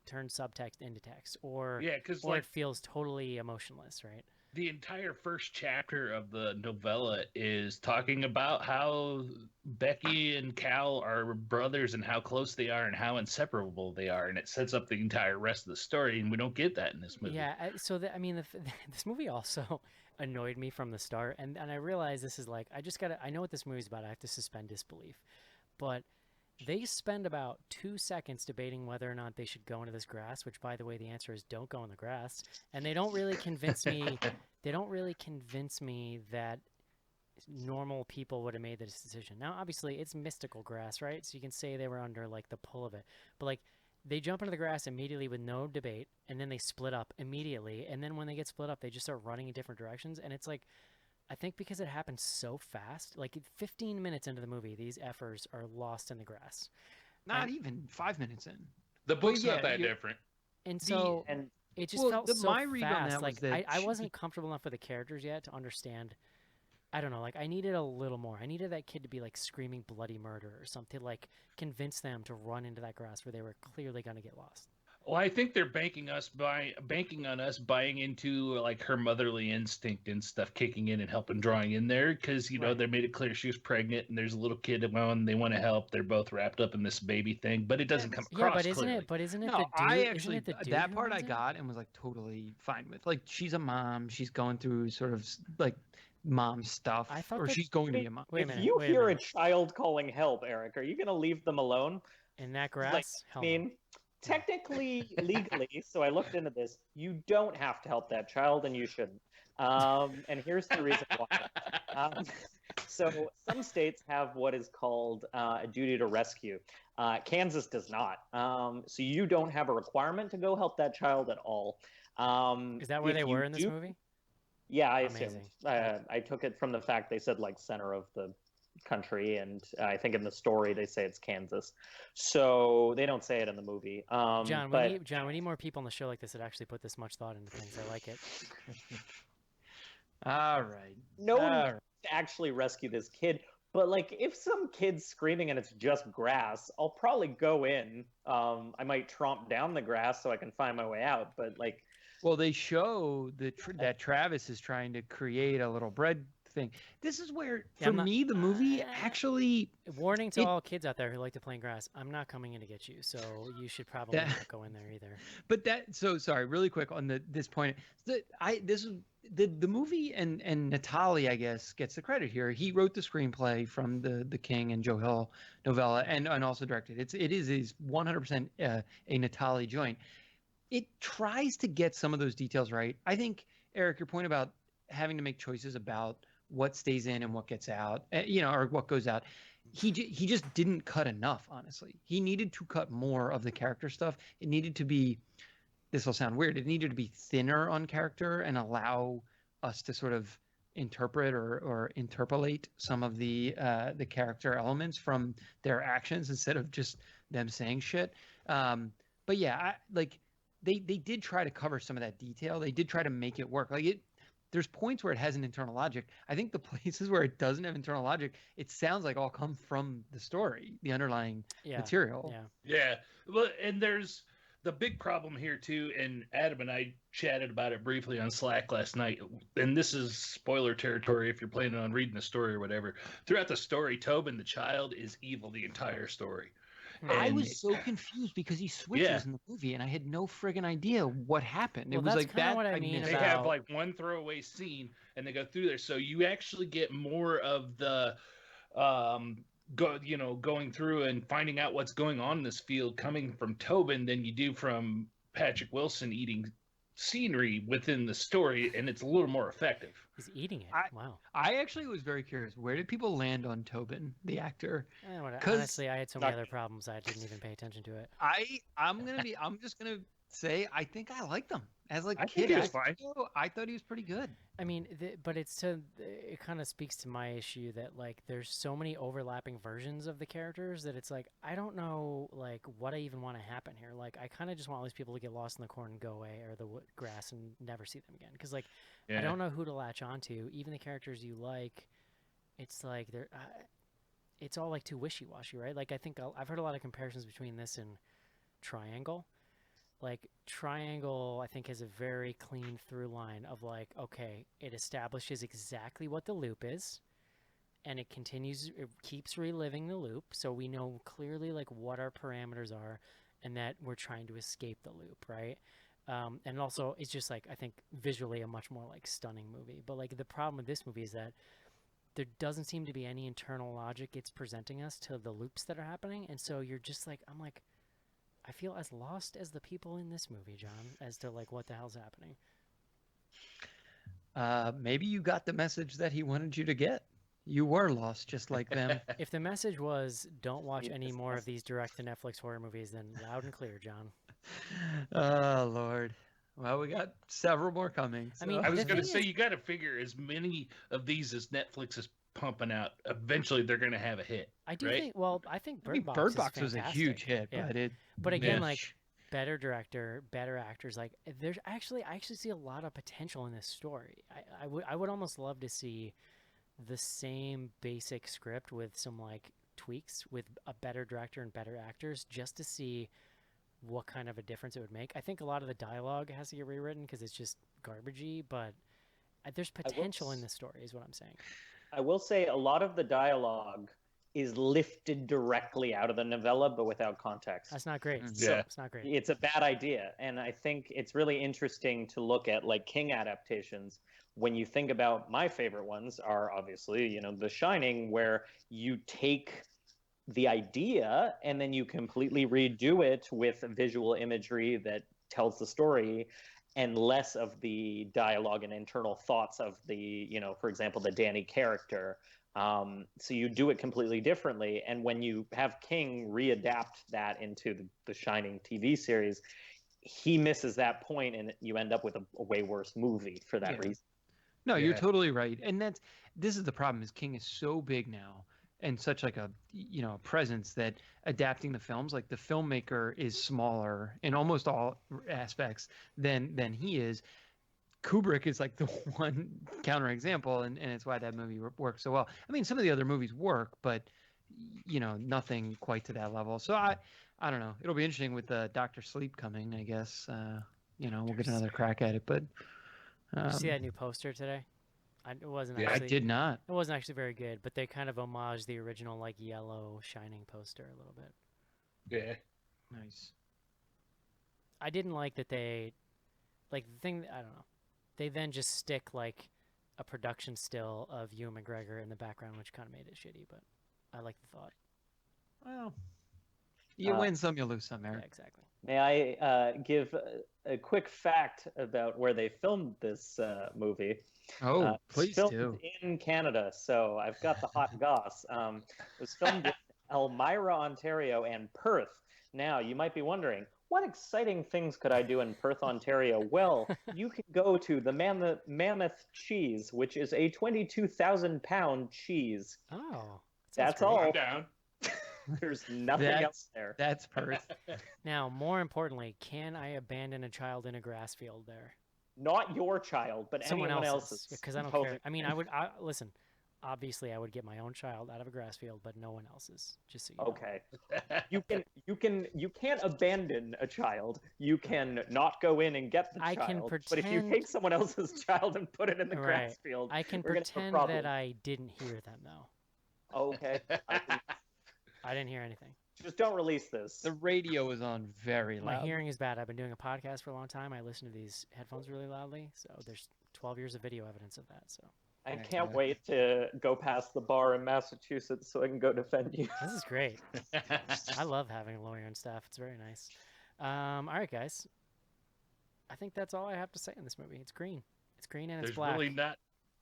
turn subtext into text, or it feels totally emotionless, right? The entire first chapter of the novella is talking about how Becky and Cal are brothers and how close they are and how inseparable they are, and it sets up the entire rest of the story, and we don't get that in this movie. Yeah, so this movie also annoyed me from the start, and I realize this is like, I know what this movie's about. I have to suspend disbelief, but they spend about 2 seconds debating whether or not they should go into this grass, which, by the way, the answer is don't go in the grass. And they don't really convince me. They don't really convince me that normal people would have made this decision. Now, obviously, it's mystical grass, right? So you can say they were under like the pull of it. But like, they jump into the grass immediately with no debate, and then they split up immediately. And then when they get split up, they just start running in different directions. And it's like, I think because it happened so fast, like 15 minutes into the movie, these effers are lost in the grass. Not even 5 minutes in. The book's not that different. And so it just felt so my read fast. on that like was that I wasn't comfortable enough with the characters yet to understand. I don't know. Like I needed a little more. I needed that kid to be like screaming bloody murder or something, like convince them to run into that grass where they were clearly going to get lost. Well, I think they're banking on us buying into like her motherly instinct and stuff kicking in and helping drawing in there, because they made it clear she was pregnant and there's a little kid and they want to help. They're both wrapped up in this baby thing, but it doesn't come across. Yeah, but isn't clearly. it? But isn't it No, the dude? I actually isn't it the dude that who part I runs it? got and was like totally fine with. Like she's a mom, she's going through sort of like mom stuff, I thought or that- she's going to be a mom. Wait a If minute, you wait a hear a minute. child calling help, Eric, are you going to leave them alone? In that Like, grass? I Hell no. mean, technically, legally, so I looked into this, you don't have to help that child, and you shouldn't. And here's the reason why. So some states have what is called a duty to rescue. Kansas does not. So you don't have a requirement to go help that child at all. Is that where if they you were in this do- movie? Yeah, I assume. Amazing. I took it from the fact they said like center of the country, and I think in the story they say it's Kansas. So they don't say it in the movie. John, but we need more people on the show like this that actually put this much thought into things. I like it. All right. no one needs to actually rescue this kid. But like, if some kid's screaming and it's just grass, I'll probably go in. I might tromp down the grass so I can find my way out. But like, Well, they show that Travis is trying to create a little bread thing. This is where, Yeah, for I'm not- me, the movie actually Warning to It- all kids out there who like to play in grass, I'm not coming in to get you, so you should probably That- not go in there either. But so sorry, really quick on this point. The movie and Natali, I guess, gets the credit here. He wrote the screenplay from the King and Joe Hill novella, and also directed. It is 100% a Natali joint. It tries to get some of those details right. I think, Eric, your point about having to make choices about what stays in and what gets out, or what goes out. He just didn't cut enough, honestly. He needed to cut more of the character stuff. It needed to be, this will sound weird, it needed to be thinner on character and allow us to sort of interpret or interpolate some of the character elements from their actions instead of just them saying shit. But yeah, they did try to cover some of that detail. They did try to make it work. There's points where it has an internal logic. I think the places where it doesn't have internal logic, it sounds like all come from the story, the underlying material. Yeah. Yeah. Well, and there's the big problem here too, and Adam and I chatted about it briefly on Slack last night. And this is spoiler territory if you're planning on reading the story or whatever. Throughout the story, Tobin the child is evil the entire story. I And- was so confused because he switches Yeah. in the movie, and I had no friggin' idea what happened. Well, it was that's like kinda that. what I mean missed. They have about- like one throwaway scene and they go through there, so you actually get more of the going through and finding out what's going on in this field coming from Tobin than you do from Patrick Wilson eating scenery within the story, and it's a little more effective. He's eating it. I- Wow. I actually was very curious. Where did people land on Tobin, the actor? Whatever. 'Cause- Honestly, I had so many Not- other problems I didn't even pay attention to it. I'm just gonna say I think I liked him as like I kid. think he was fine. I thought he was pretty good. I mean, but it kind of speaks to my issue that like there's so many overlapping versions of the characters that it's like I don't know like what I even want to happen here. Like I kind of just want all these people to get lost in the corn and go away or the grass and never see them again because like I don't know who to latch onto. Even the characters you like, it's like they're it's all like too wishy-washy, right? Like I think I've heard a lot of comparisons between this and Triangle. Like Triangle, I think has a very clean through line of like, okay, it establishes exactly what the loop is, and it keeps reliving the loop, so we know clearly like what our parameters are, and that we're trying to escape the loop, right? And also, it's just like I think visually a much more like stunning movie. But like the problem with this movie is that there doesn't seem to be any internal logic it's presenting us to the loops that are happening, and so you're just like, I'm like. I feel as lost as the people in this movie, John, as to like what the hell's happening. Maybe you got the message that he wanted you to get. You were lost, just like them. If the message was don't watch Read any this more of message. these direct to Netflix horror movies, then loud and clear, John. Oh Lord. Well, we got several more coming. I mean, I was The going to thing say is- you got to figure as many of these as Netflix is pumping out. Eventually, they're going to have a hit. I do Right? think. Well, I think I mean, Bird Box, is was a huge hit, Yeah. but it. But again, Yeah. like better director, better actors. Like there's I actually see a lot of potential in this story. I would almost love to see the same basic script with some like tweaks with a better director and better actors just to see what kind of a difference it would make. I think a lot of the dialogue has to get rewritten because it's just garbagey, but there's potential in this story is what I'm saying. I will say a lot of the dialogue is lifted directly out of the novella, but without context. That's not great. Yeah. It's not great. It's a bad idea. And I think it's really interesting to look at like King adaptations. When you think about my favorite ones are obviously, The Shining, where you take the idea and then you completely redo it with visual imagery that tells the story and less of the dialogue and internal thoughts of the, for example, the Danny character. So you do it completely differently. And when you have King readapt that into the Shining TV series, he misses that point and you end up with a way worse movie for that Yeah. reason. No, you're Yeah. totally right. And this is the problem is King is so big now and such like a presence that adapting the films, like the filmmaker is smaller in almost all aspects than he is. Kubrick is like the one counterexample, and it's why that movie works so well. I mean, some of the other movies work, but nothing quite to that level. So I don't know. It'll be interesting with Doctor Sleep coming. I guess we'll get another crack at it. But Did you see that new poster today? It wasn't Yeah. I actually. did not. It wasn't actually very good, but they kind of homaged the original like yellow shining poster a little bit. Yeah. Nice. I didn't like that they, like the thing. I don't know. They then just stick like a production still of Ewan McGregor in the background, which kind of made it shitty. But I like the thought. Well, you win some, you lose some, Yeah, Eric. exactly. May I give a quick fact about where they filmed this movie? Oh, It's please filmed do. in Canada, so I've got the hot goss. It was filmed in Elmira, Ontario, and Perth. Now, you might be wondering, what exciting things could I do in Perth, Ontario? Well, you can go to the Mammoth Cheese, which is a 22,000-pound cheese. Oh, that sounds That's great. all. I'm down. There's nothing else there. That's Perth. Now, more importantly, can I abandon a child in a grass field there? Not your child, but Someone anyone else's. else's. Because I don't Totally. care. I mean, listen. Obviously, I would get my own child out of a grass field, but no one else's. Just so you know. Okay. You can't abandon a child. You can not go in and get the I child. can But if you pretend- take someone else's child and put it in the grass Right. field, I can we're gonna have a pretend problem. that I didn't hear them though. Okay. I didn't hear anything. Just don't release this. The radio is on very My loud. hearing is bad. I've been doing a podcast for a long time. I listen to these headphones really loudly, so there's 12 years of video evidence of that. So I can't wait to go past the bar in Massachusetts so I can go defend you. this is great. I love having a lawyer and staff. It's very nice. All right, guys. I think that's all I have to say in this movie. It's green. It's green and it's There's black. really not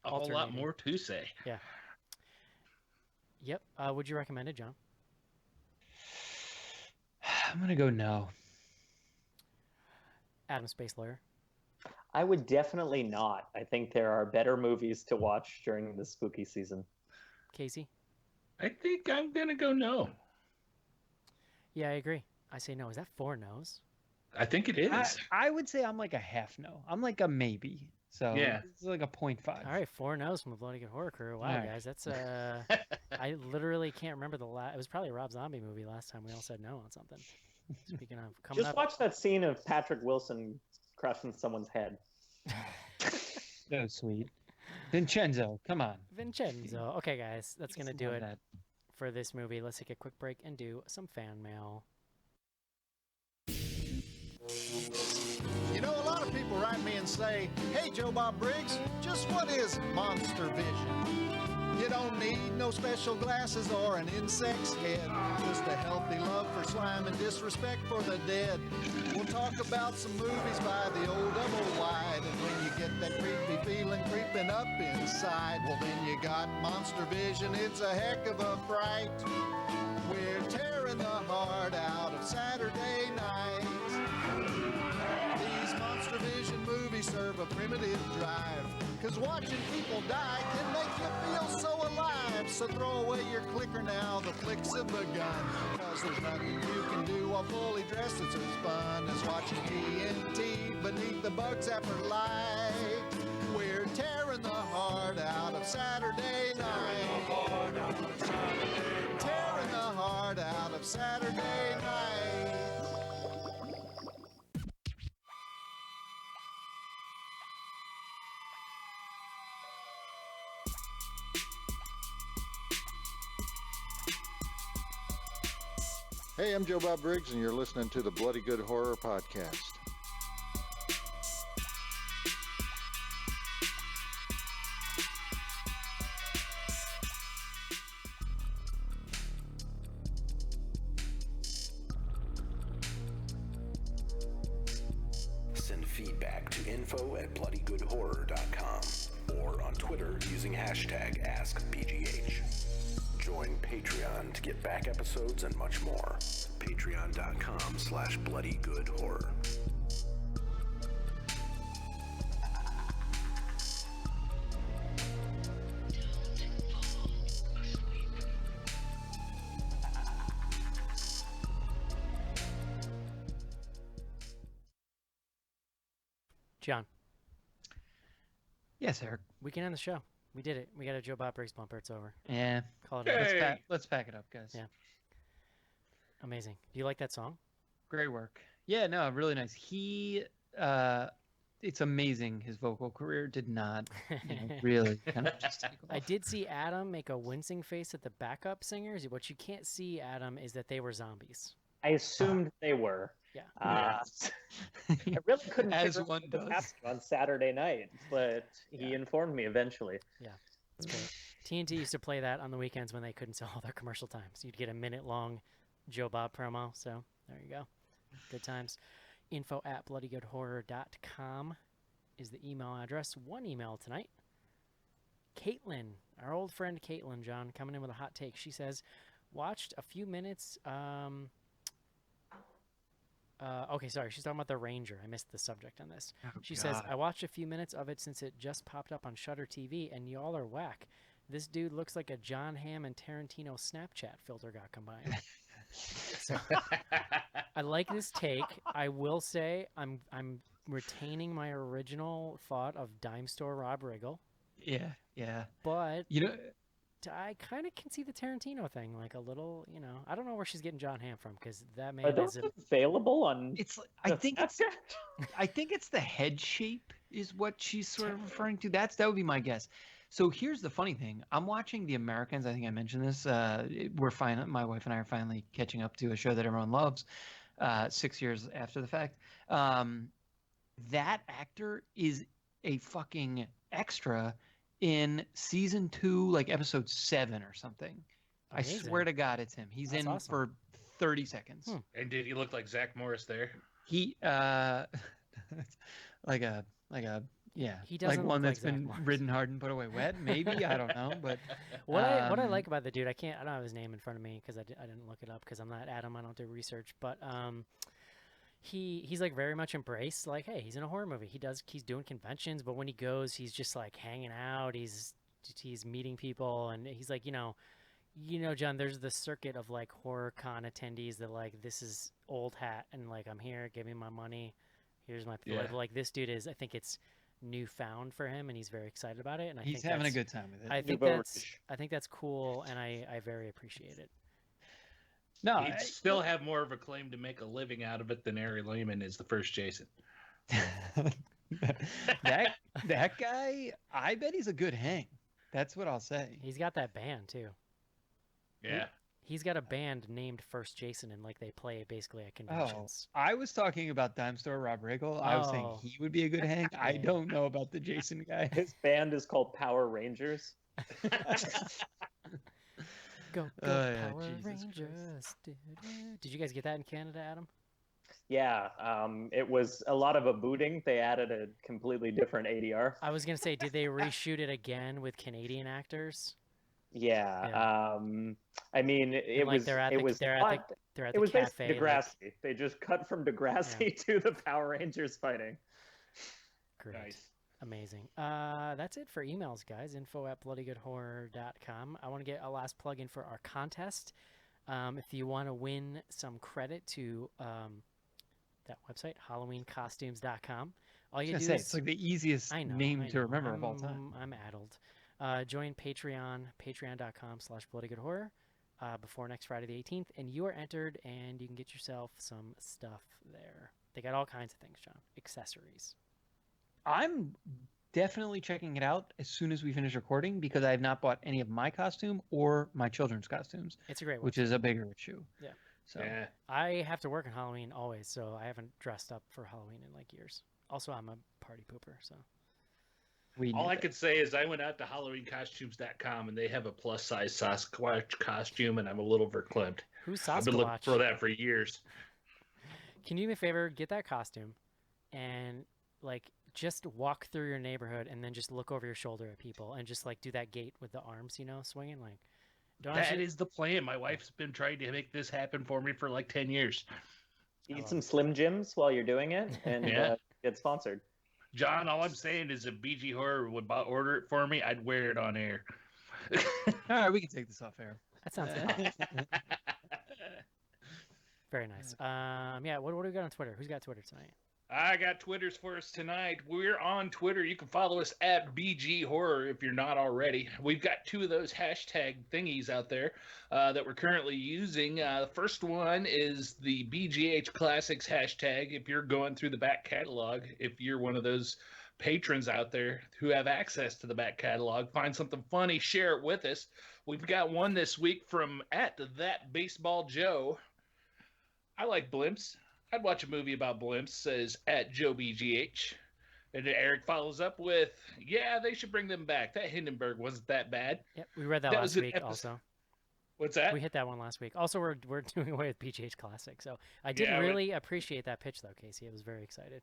a whole lot Alternating. more to say. Yep. Would you recommend it, John? I'm gonna go no. Adam Space Lawyer. I would definitely not. I think there are better movies to watch during the spooky season. Casey. I think I'm gonna go no. Yeah, I agree. I say no. Is that 4 no's? I think it is. I would say I'm like a half no. I'm like a maybe. So Yeah. it's like a 0.5. All right, 4 no's from the Bloody Good Horror Crew. Wow, All right. guys, that's I literally can't remember the last. It was probably a Rob Zombie movie last time we all said no on something. Speaking of coming Just up, watch that scene of Patrick Wilson crushing someone's head. So sweet. Vincenzo, come on. Vincenzo. Okay, guys, that's gonna do Love it that. for this movie. Let's take a quick break and do some fan mail. You know, a lot of people write me and say, hey, Joe Bob Briggs, just what is monster vision? You don't need no special glasses or an insect's head, just a healthy love for slime and disrespect for the dead. We'll talk about some movies by the old double wide, and when you get that creepy feeling creeping up inside, well then you got monster vision, it's a heck of a fright. We're tearing the heart out of Saturday night. These Monster Vision movies serve a primitive drive, 'cause watching people die can make you feel so alive. So throw away your clicker now, the flicks have begun, 'cause there's nothing you can do while fully dressed that's as fun as watching TNT beneath the bug zapper light. We're tearing the heart out of Saturday night. Tearing the heart out of Saturday night. Hey, I'm Joe Bob Briggs, and you're listening to the Bloody Good Horror Podcast. Send feedback to info@bloodygoodhorror.com or on Twitter using hashtag AskBGH. Join Patreon to get back episodes and much more. Patreon.com/bloodygoodhorror. John. Yes, Eric. We can end the show. We did it. We got a Joe Bob Briggs bumper. It's over. Yeah. Call it a Let's, Hey! let's pack it up, guys. Yeah. Amazing. Do you like that song? Great work. Yeah, no, really nice. He, it's amazing his vocal career did not, really kind of just take off. I did see Adam make a wincing face at the backup singers. What you can't see, Adam, is that they were zombies. I assumed they were. Yeah. I really couldn't As figure out one what was does. happening on Saturday night, but he informed me eventually. It's great. TNT used to play that on the weekends when they couldn't sell all their commercial times. You'd get a minute-long Joe Bob promo. So there you go. Good times. info@bloodygoodhorror.com is the email address. One email tonight. Caitlin, our old friend Caitlin, John, coming in with a hot take. She says, watched a few minutes. Okay, sorry. She's talking about The Ranger. I missed the subject on this. Oh, She says, God. I watched a few minutes of it since it just popped up on Shudder TV, and y'all are whack. This dude looks like a John Hamm and Tarantino Snapchat filter got combined. So, I like this take. I will say I'm retaining my original thought of Dime Store Rob Riggle, Yeah, yeah. but You know, I kind of can see the Tarantino thing, like a little, I don't know where she's getting John Hamm from, because that Are man those is a... available on? it's I think it's the head shape is what she's sort of referring to. That would be my guess. So here's the funny thing. I'm watching The Americans. I think I mentioned this. My wife and I are finally catching up to a show that everyone loves, 6 years after the fact. That actor is a fucking extra in season 2, like episode 7 or something. I swear to God, it's him. He's That's in awesome. for 30 seconds. And did he look like Zach Morris there? He like a yeah, He doesn't like one look that's like Zach been Morris. ridden hard and put away wet. Maybe I don't know, but What I um, like about the dude, I don't have his name in front of me because I didn't look it up because I'm not Adam. I don't do research, but he's like very much embraced. Like, hey, he's in a horror movie. He's doing conventions, but when he goes, he's just like hanging out. He's meeting people, and he's like, John, there's the circuit of like horror con attendees that like, this is old hat, and like, I'm here, give me my money, here's my Yeah. like this dude is, I think it's newfound for him, and he's very excited about it, and he's think having a that's- good time with it. I think Nouveau that's riche. I think that's cool, and I very appreciate it. No, He'd still have more of a claim to make a living out of it than Ari Lehman is the first Jason. that guy, I bet he's a good hang. That's what I'll say. He's got that band too. Yeah. He's got a band named First Jason, and like they play it basically at Oh, conventions. I was talking about Dime Store Rob Riggle. I was saying Oh. he would be a good hang. I Yeah. don't know about the Jason guy. His band is called Power Rangers. Go Oh, yeah, Power Jesus Christ. Rangers! Did you guys get that in Canada, Adam? Yeah, it was a lot of a booting. They added a completely different ADR. I was gonna say, did they reshoot it again with Canadian actors? Yeah, I mean, it And, like, was they're at it the- was they're at not- They're at it the was cafe. basically like- Degrassi. They just cut from Degrassi to the Power Rangers fighting. Great. Nice. Amazing. That's it for emails, guys. info@bloodygoodhorror.com. I want to get a last plug in for our contest. If you want to win some credit to that website, HalloweenCostumes.com, all you I do was gonna say, is it's like the easiest I know, name I to know. remember of all time. I'm addled. Join Patreon, patreon.com/bloodygoodhorror before next Friday the 18th, and you are entered, and you can get yourself some stuff there. They got all kinds of things, John. Accessories. I'm definitely checking it out as soon as we finish recording because I have not bought any of my costume or my children's costumes, It's a great which website. is a bigger issue. Yeah. So Yeah. I have to work on Halloween always, so I haven't dressed up for Halloween in like years. Also, I'm a party pooper, so we All need I that. could say is I went out to HalloweenCostumes.com and they have a plus size Sasquatch costume, and I'm a little verklempt. who's I've been looking Sasquatch? for that for years. Can you do me a favor? Get that costume, and like just walk through your neighborhood, and then just look over your shoulder at people, and just like do that gait with the arms, swinging like. Don't That actually- is the plan. My wife's been trying to make this happen for me for like 10 years. Eat some Slim Jims while you're doing it, and Yeah. get sponsored. John, all I'm saying is if BG Horror would order it for me, I'd wear it on air. All right, we can take this off air. That sounds fun. Very nice. Yeah. What do we got on Twitter? Who's got Twitter tonight? I got Twitters for us tonight. We're on Twitter. You can follow us at BG Horror if you're not already. We've got 2 of those hashtag thingies out there that we're currently using. The first one is the BGH Classics hashtag. If you're going through the back catalog, if you're one of those patrons out there who have access to the back catalog, find something funny, share it with us. We've got one this week from at That Baseball Joe. I like blimps. I'd watch a movie about blimps, says at Joe BGH. And Eric follows up with, yeah, they should bring them back. That Hindenburg wasn't that bad. Yep, we read that That last was an week also. What's that? We hit that one last week. Also, we're doing away with BGH Classic. So I did Yeah, really appreciate that pitch, though, Casey. I was very excited.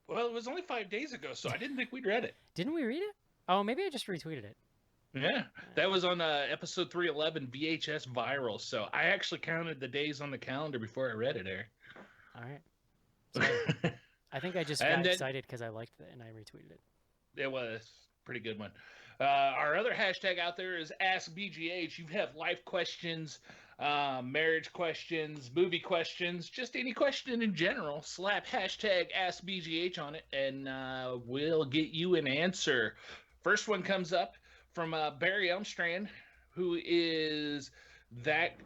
Well, it was only 5 days ago, so I didn't think we'd read it. Didn't we read it? Oh, maybe I just retweeted it. Yeah, that was on episode 311, VHS Viral. So I actually counted the days on the calendar before I read it, Eric. All right. So I think I just got excited because I liked it and I retweeted it. It was a pretty good one. Our other hashtag out there is Ask BGH. You have life questions, marriage questions, movie questions, just any question in general. Slap hashtag Ask BGH on it, and we'll get you an answer. First one comes up from Barry Elmstrand, who is that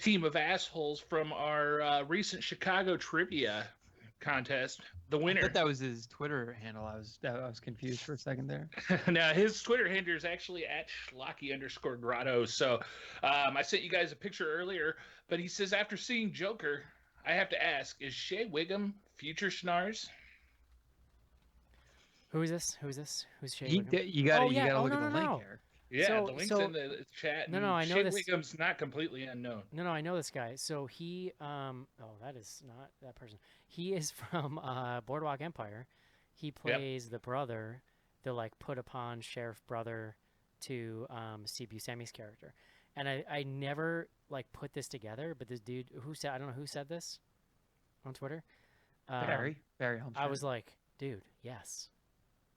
team of assholes from our recent Chicago trivia contest. The winner. I thought that was his Twitter handle. I was confused for a second there. Now, his Twitter handle is actually at schlocky_grotto. So I sent you guys a picture earlier, but he says, after seeing Joker, I have to ask, is Shea Wiggum future Schnars? Who is this? Who's Shea You Wiggum? gotta Oh, look no, at the no, link no. here. Yeah, the link's in the chat. No, I know Shea this. Wiggum's not completely unknown. No, I know this guy. So he, that is not that person. He is from Boardwalk Empire. He plays the brother, the like put upon sheriff brother to Steve Buscemi's character. And I never like put this together, but this dude I don't know who said this on Twitter. Barry Elmstrand. I was like, dude, yes.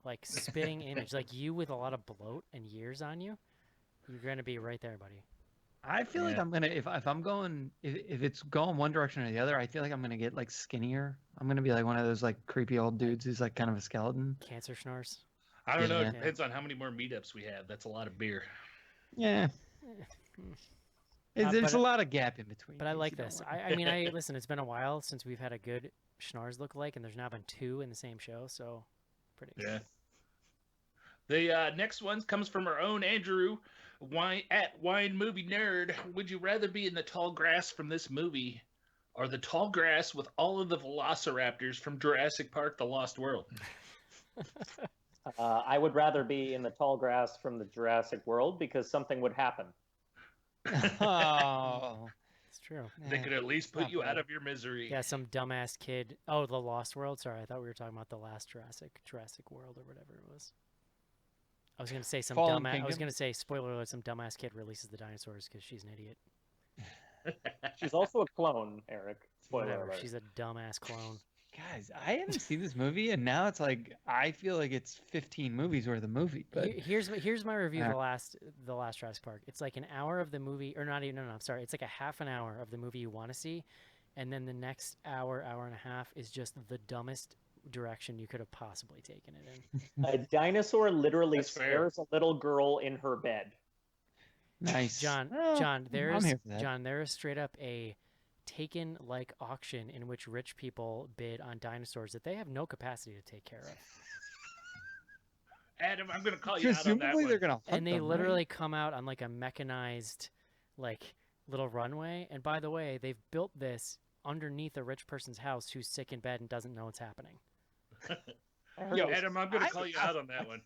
Like spitting image, like you with a lot of bloat and years on you, you're gonna be right there, buddy. I feel like I'm gonna if I'm going if it's going one direction or the other, I feel like I'm gonna get like skinnier. I'm gonna be like one of those like creepy old dudes who's like kind of a skeleton. Cancer Schnars. I don't know. Yeah. It depends on how many more meetups we have. That's a lot of beer. Yeah. There's a lot of gap in between. But I things, like you know, this. like- I mean, listen. It's been a while since we've had a good Schnars look-alike, and there's now been 2 in the same show, so pretty excited. The next one comes from our own Andrew, Wine Movie Nerd. Would you rather be in the tall grass from this movie, or the tall grass with all of the velociraptors from Jurassic Park: The Lost World? I would rather be in the tall grass from the Jurassic World because something would happen. Oh. It's true. They could at least put not you bad. out of your misery. Yeah, some dumbass kid. Oh, The Lost World. Sorry, I thought we were talking about the last Jurassic World or whatever it was. I was gonna say some Fallen dumbass. I was Kingdom? gonna say spoiler alert. Some dumbass kid releases the dinosaurs because she's an idiot. She's also a clone, Eric. Spoiler Whatever. alert. She's a dumbass clone. Guys, I haven't seen this movie, and now it's like I feel like it's 15 movies worth of movie. But Here's my review of Yeah. the last Jurassic Park. It's like an hour of the movie, or not even. No, I'm sorry. It's like a half an hour of the movie you want to see, and then the next hour and a half is just the dumbest direction you could have possibly taken it in. A dinosaur literally That's fair. scares a little girl in her bed. nice, John, Well, there I'm is here for that. John. There is straight up a taken like auction in which rich people bid on dinosaurs that they have no capacity to take care of, Adam, I'm going to call you out on that Presumably one. they're gonna. Hunt and they them, right? literally come out on like a mechanized, like little runway. And by the way, they've built this underneath a rich person's house who's sick in bed and doesn't know what's happening. I heard Yo, it was- Adam, I'm going to call you out on that one.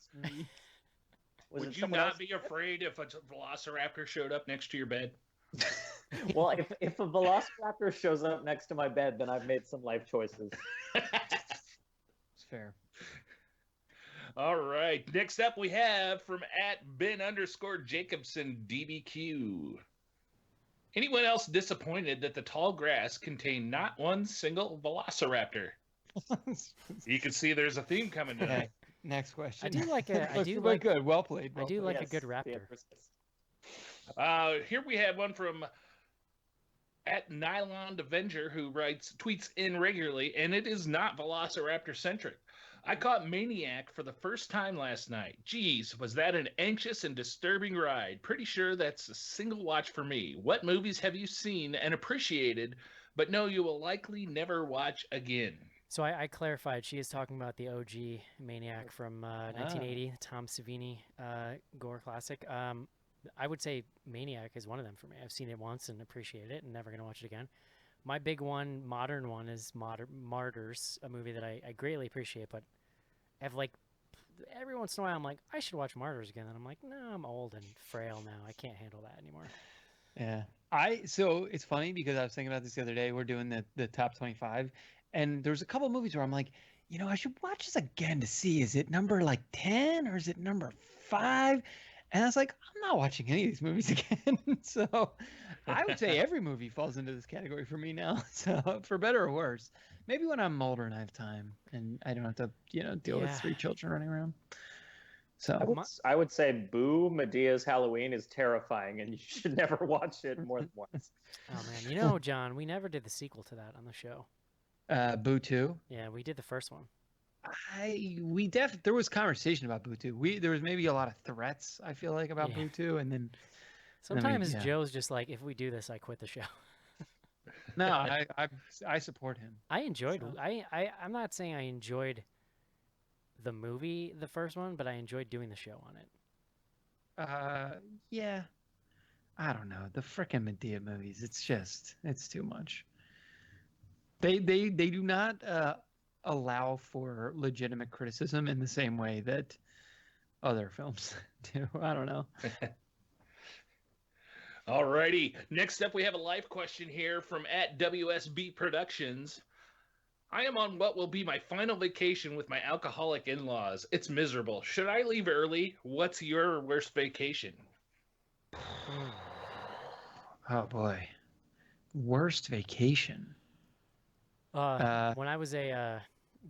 was Would it you someone not else? be afraid if a velociraptor showed up next to your bed? Well, if a velociraptor shows up next to my bed, then I've made some life choices. It's fair. All right. Next up, we have from @Ben_Jacobson DBQ. Anyone else disappointed that the tall grass contained not one single velociraptor? You can see there's a theme coming tonight. Next question. I do like a. I Looks do really like. good. Well played. I well do played. like a good the raptor. answer is yes. Here we have one from at Nylon Avenger, who tweets in regularly, and it is not Velociraptor centric. I caught Maniac for the first time last night. Geez, was that an anxious and disturbing ride? Pretty sure that's a single watch for me. What movies have you seen and appreciated, but know you will likely never watch again? So I clarified. She is talking about the OG Maniac from 1980, the Tom Savini gore classic. I would say Maniac is one of them for me. I've seen it once and appreciated it, and never gonna watch it again. My big one, modern one, is Martyrs, a movie that I greatly appreciate, but I've like every once in a while I'm like I should watch Martyrs again, and I'm like, no, I'm old and frail now. I can't handle that anymore. Yeah. So it's funny because I was thinking about this the other day. We're doing the top 25, and there's a couple movies where I'm like, I should watch this again to see, is it number like 10 or is it number 5? And I was like, I'm not watching any of these movies again. So I would say every movie falls into this category for me now. So for better or worse, maybe when I'm older and I have time and I don't have to, deal with Yeah. 3 children running around. So I would say Boo Medea's Halloween is terrifying, and you should never watch it more than once. Oh man, John, we never did the sequel to that on the show. Boo 2. Yeah, we did the first one. There was conversation about Boo 2. There was maybe a lot of threats, I feel like, about Yeah. Boo 2, and then Sometimes yeah. Joe's just like, if we do this, I quit the show. no, I support him. I enjoyed. So- I'm not saying I enjoyed the movie, the first one, but I enjoyed doing the show on it. Yeah, I don't know, the frickin' Medea movies. It's too much. They do not allow for legitimate criticism in the same way that other films do. I don't know. Alrighty. Next up, we have a live question here from at WSB Productions. I am on what will be my final vacation with my alcoholic in-laws. It's miserable. Should I leave early? What's your worst vacation? Oh boy, worst vacation. When I was a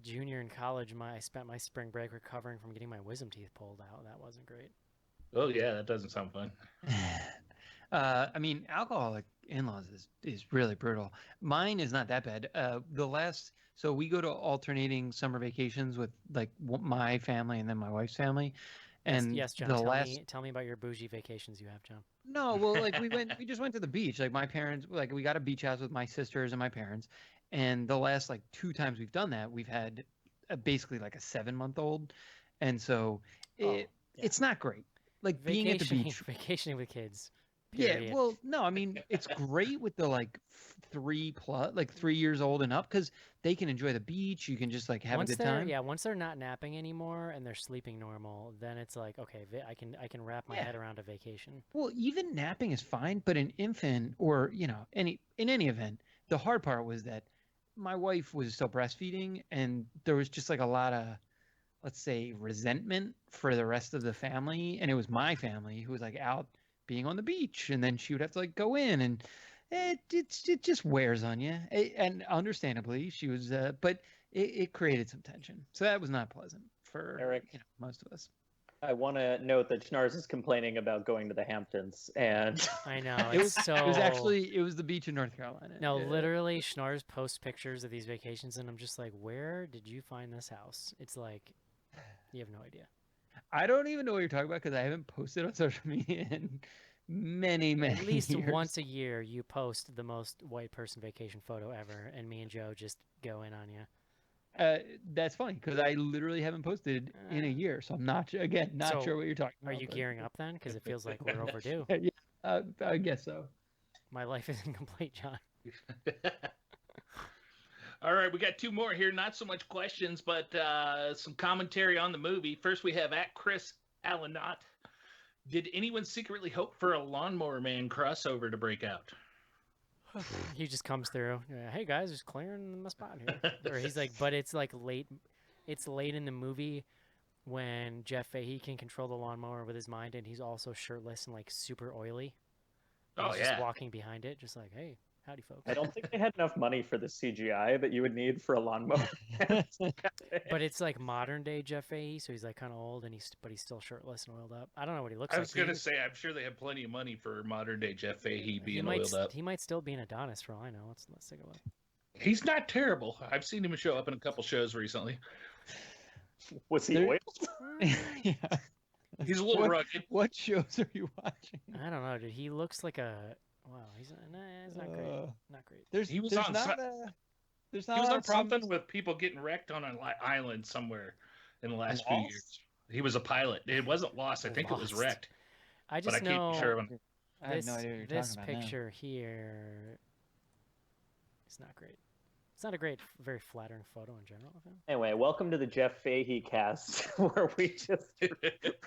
junior in college, I spent my spring break recovering from getting my wisdom teeth pulled out. That wasn't great. Oh yeah, that doesn't sound fun. I mean, alcoholic in-laws is really brutal. Mine is not that bad. So we go to alternating summer vacations with like my family and then my wife's family. And yes, John. Tell me about your bougie vacations you have, John. No, well, like we just went to the beach. Like my parents, like we got a beach house with my sisters and my parents. And the last like 2 times we've done that, we've had basically like a 7-month-old, and so it's not great. Like being at the beach, vacationing with kids. Yeah, period. well, no, I mean it's great with the like 3 years old and up, because they can enjoy the beach. You can just like have a good time. Yeah, once they're not napping anymore and they're sleeping normal, then it's like, okay, I can wrap my head around a vacation. Well, even napping is fine, but an infant or in any event, the hard part was that my wife was still breastfeeding, and there was just like a lot of, let's say, resentment for the rest of the family, and it was my family who was like out being on the beach, and then she would have to like go in, and it just wears on you. And understandably, she was, but it created some tension, so that was not pleasant for Eric, most of us. I want to note that Schnars is complaining about going to the Hamptons, and I know It was so. it was the beach in North Carolina. No, Yeah. literally, Schnars posts pictures of these vacations, and I'm just like, where did you find this house? It's like, you have no idea. I don't even know what you're talking about because I haven't posted on social media in many At least years. once a year, you post the most white person vacation photo ever, and me and Joe just go in on you. That's funny because I literally haven't posted in a year, so I'm not So, sure what you're talking about. Are you but- gearing up then? Because it feels like we're overdue. Yeah, I guess so. My life isn't complete, John. All right, we got 2 more here. Not so much questions, but some commentary on the movie. First, we have at Chris Allenot. Did anyone secretly hope for a Lawnmower Man crossover to break out? He just comes through. Yeah, hey guys, just clearing my spot here. Or he's like, but it's like late. It's late in the movie when Jeff Fahey can control the lawnmower with his mind, and he's also shirtless and like super oily. And Oh, he's yeah. just walking behind it, just like, hey, Howdy, folks. I don't think they had enough money for the CGI that you would need for a lawnmower. But it's like modern day Jeff Fahey, so he's like kind of old, and he's still shirtless and oiled up. I don't know what he looks I like. was gonna say, I'm sure they have plenty of money for modern day Jeff Fahey being oiled up. He might still be an Adonis for all I know. Let's take a look. He's not terrible. I've seen him show up in a couple shows recently. Was he There- oiled? Yeah. He's a little What- rugged. What shows are you watching? I don't know, dude. He looks like a wow. He's not great. Not great. There's He was there's on not so- a there's He not was a lot on of problems. something with people getting wrecked on an island somewhere in the last few Lost? years. He was a pilot. It wasn't lost. I think it was Lost. wrecked. I But I just can't know be sure. When... I have this no idea what you're this talking about now. picture here is not great. It's not a great, very flattering photo in general of him. Anyway, welcome to the Jeff Fahey cast, where we just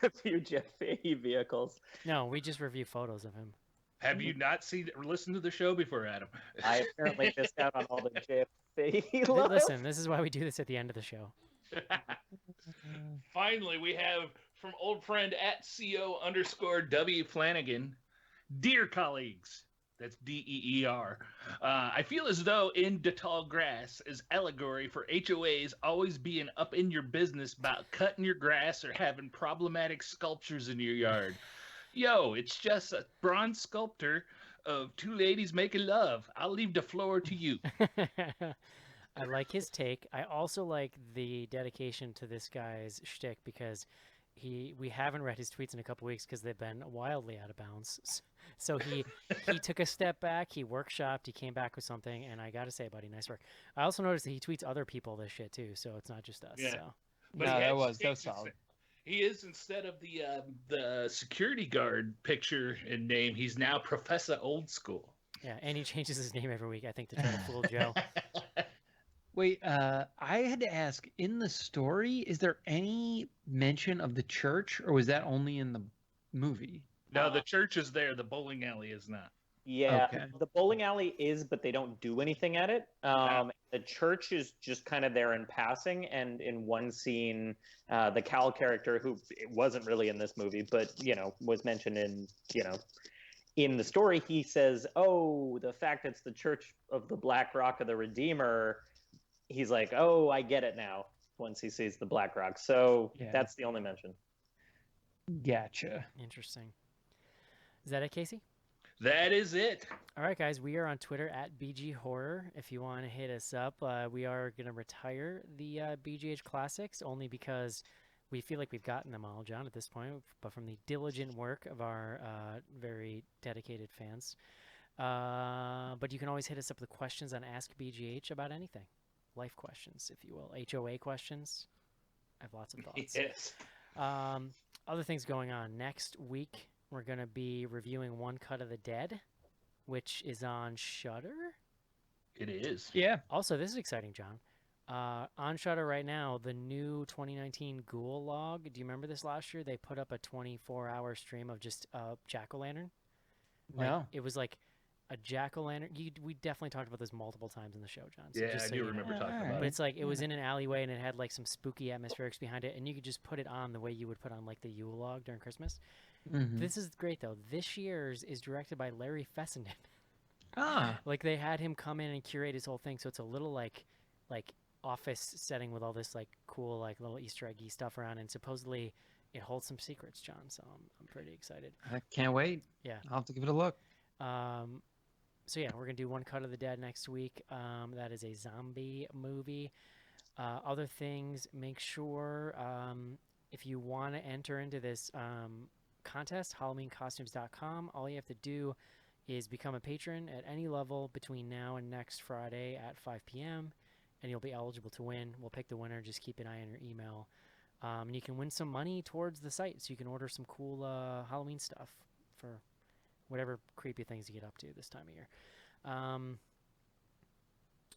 review Jeff Fahey vehicles. No, we just review photos of him. Have you not seen or listened to the show before, Adam? I apparently missed out on all the Jeff Fahey love. Listen, this is why we do this at the end of the show. Finally, we have from old friend at CO_W Flanagan. Dear colleagues, that's DEER. I feel as though In the Tall Grass is allegory for HOAs always being up in your business about cutting your grass or having problematic sculptures in your yard. Yo, it's just a bronze sculptor of two ladies making love. I'll leave the floor to you. I like his take. I also like the dedication to this guy's shtick because we haven't read his tweets in a couple weeks because they've been wildly out of bounds. So he took a step back, he workshopped, he came back with something, and I gotta say, buddy, nice work. I also noticed that he tweets other people this shit too, so it's not just us. Yeah. So But No, he that has was changed solid. He is, instead of the security guard picture and name, he's now Professor Old School. yeah, and he changes his name every week, I think, to try to fool Joe. Wait, I had to ask, in the story, is there any mention of the church, or was that only in the movie? No, the church is there. The bowling alley is not. Yeah, Okay. the bowling alley is, but they don't do anything at it. The church is just kind of there in passing, and in one scene, the Cal character, who wasn't really in this movie, but was mentioned in the story, he says, "Oh, the fact it's the Church of the Black Rock of the Redeemer." He's like, "Oh, I get it now." Once he sees the Black Rock, so Yeah. that's the only mention. Gotcha. Interesting. Is that it, Casey? That is it. All right, guys, we are on Twitter at BG Horror. If you want to hit us up, we are going to retire the BGH Classics only because we feel like we've gotten them all, John, at this point, but from the diligent work of our very dedicated fans. But you can always hit us up with questions on Ask BGH about anything. Life questions, if you will. HOA questions. I have lots of thoughts. Yes. Other things going on. Next week, we're going to be reviewing One Cut of the Dead, which is on Shudder. It is. Yeah. Also, this is exciting, John. On Shudder right now, the new 2019 Ghoul Log. Do you remember this last year? They put up a 24-hour stream of just jack-o'-lantern. No. It was like a jack-o'-lantern. We definitely talked about this multiple times in the show, John. So Yeah, just I so do you know. remember talking Alright. about But it. it's like it was in an alleyway and it had like some spooky atmospherics behind it, and you could just put it on the way you would put on like the Yule log during Christmas. Mhm. This is great though. This year's is directed by Larry Fessenden. Ah. Like they had him come in and curate his whole thing, so it's a little like office setting with all this like cool like little Easter eggy stuff around, and supposedly it holds some secrets, John. So I'm pretty excited. I can't wait. Yeah. I'll have to give it a look. So yeah, we're gonna do One Cut of the Dead next week. That is a zombie movie. Other things, make sure if you want to enter into this contest, HalloweenCostumes.com. All you have to do is become a patron at any level between now and next Friday at 5 p.m. and you'll be eligible to win. We'll pick the winner. Just keep an eye on your email. And you can win some money towards the site, so you can order some cool Halloween stuff for whatever creepy things you get up to this time of year.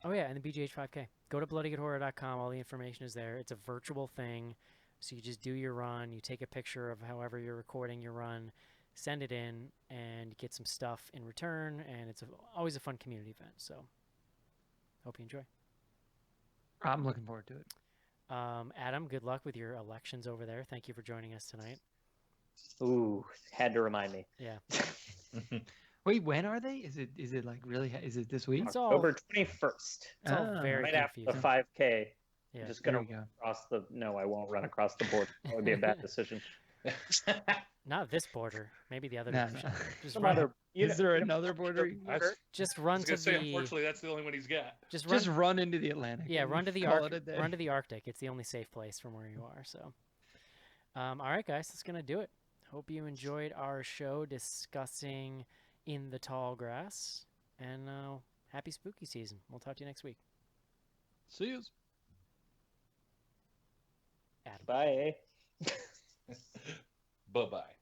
Oh yeah, and the BGH 5K. Go to bloodygoodhorror.com. All the information is there. It's a virtual thing, so you just do your run. You take a picture of however you're recording your run, send it in, and get some stuff in return. And it's always a fun community event. So hope you enjoy. I'm looking forward to it. Adam, good luck with your elections over there. Thank you for joining us tonight. Ooh, had to remind me. Yeah. Wait, when are they? Is it like really? Is it this week? It's all October 21st, it's all Ah, very right after the confusing. 5K. Yeah. I'm just There gonna we go. run across the. No, I won't run across the border. That would be a bad decision. Not this border. Maybe the other No, direction. no. Just Some run. other. Is there you know, another border? Just I run was to gonna say, the. unfortunately, that's the only one he's got. Just run. Just run into the Atlantic. Yeah, and run to the call it a day. Run to the Arctic. It's the only safe place from where you are. So, all right, guys, that's gonna do it. Hope you enjoyed our show discussing In the Tall Grass, and happy spooky season. We'll talk to you next week. See you. Adam. Bye. Bye bye.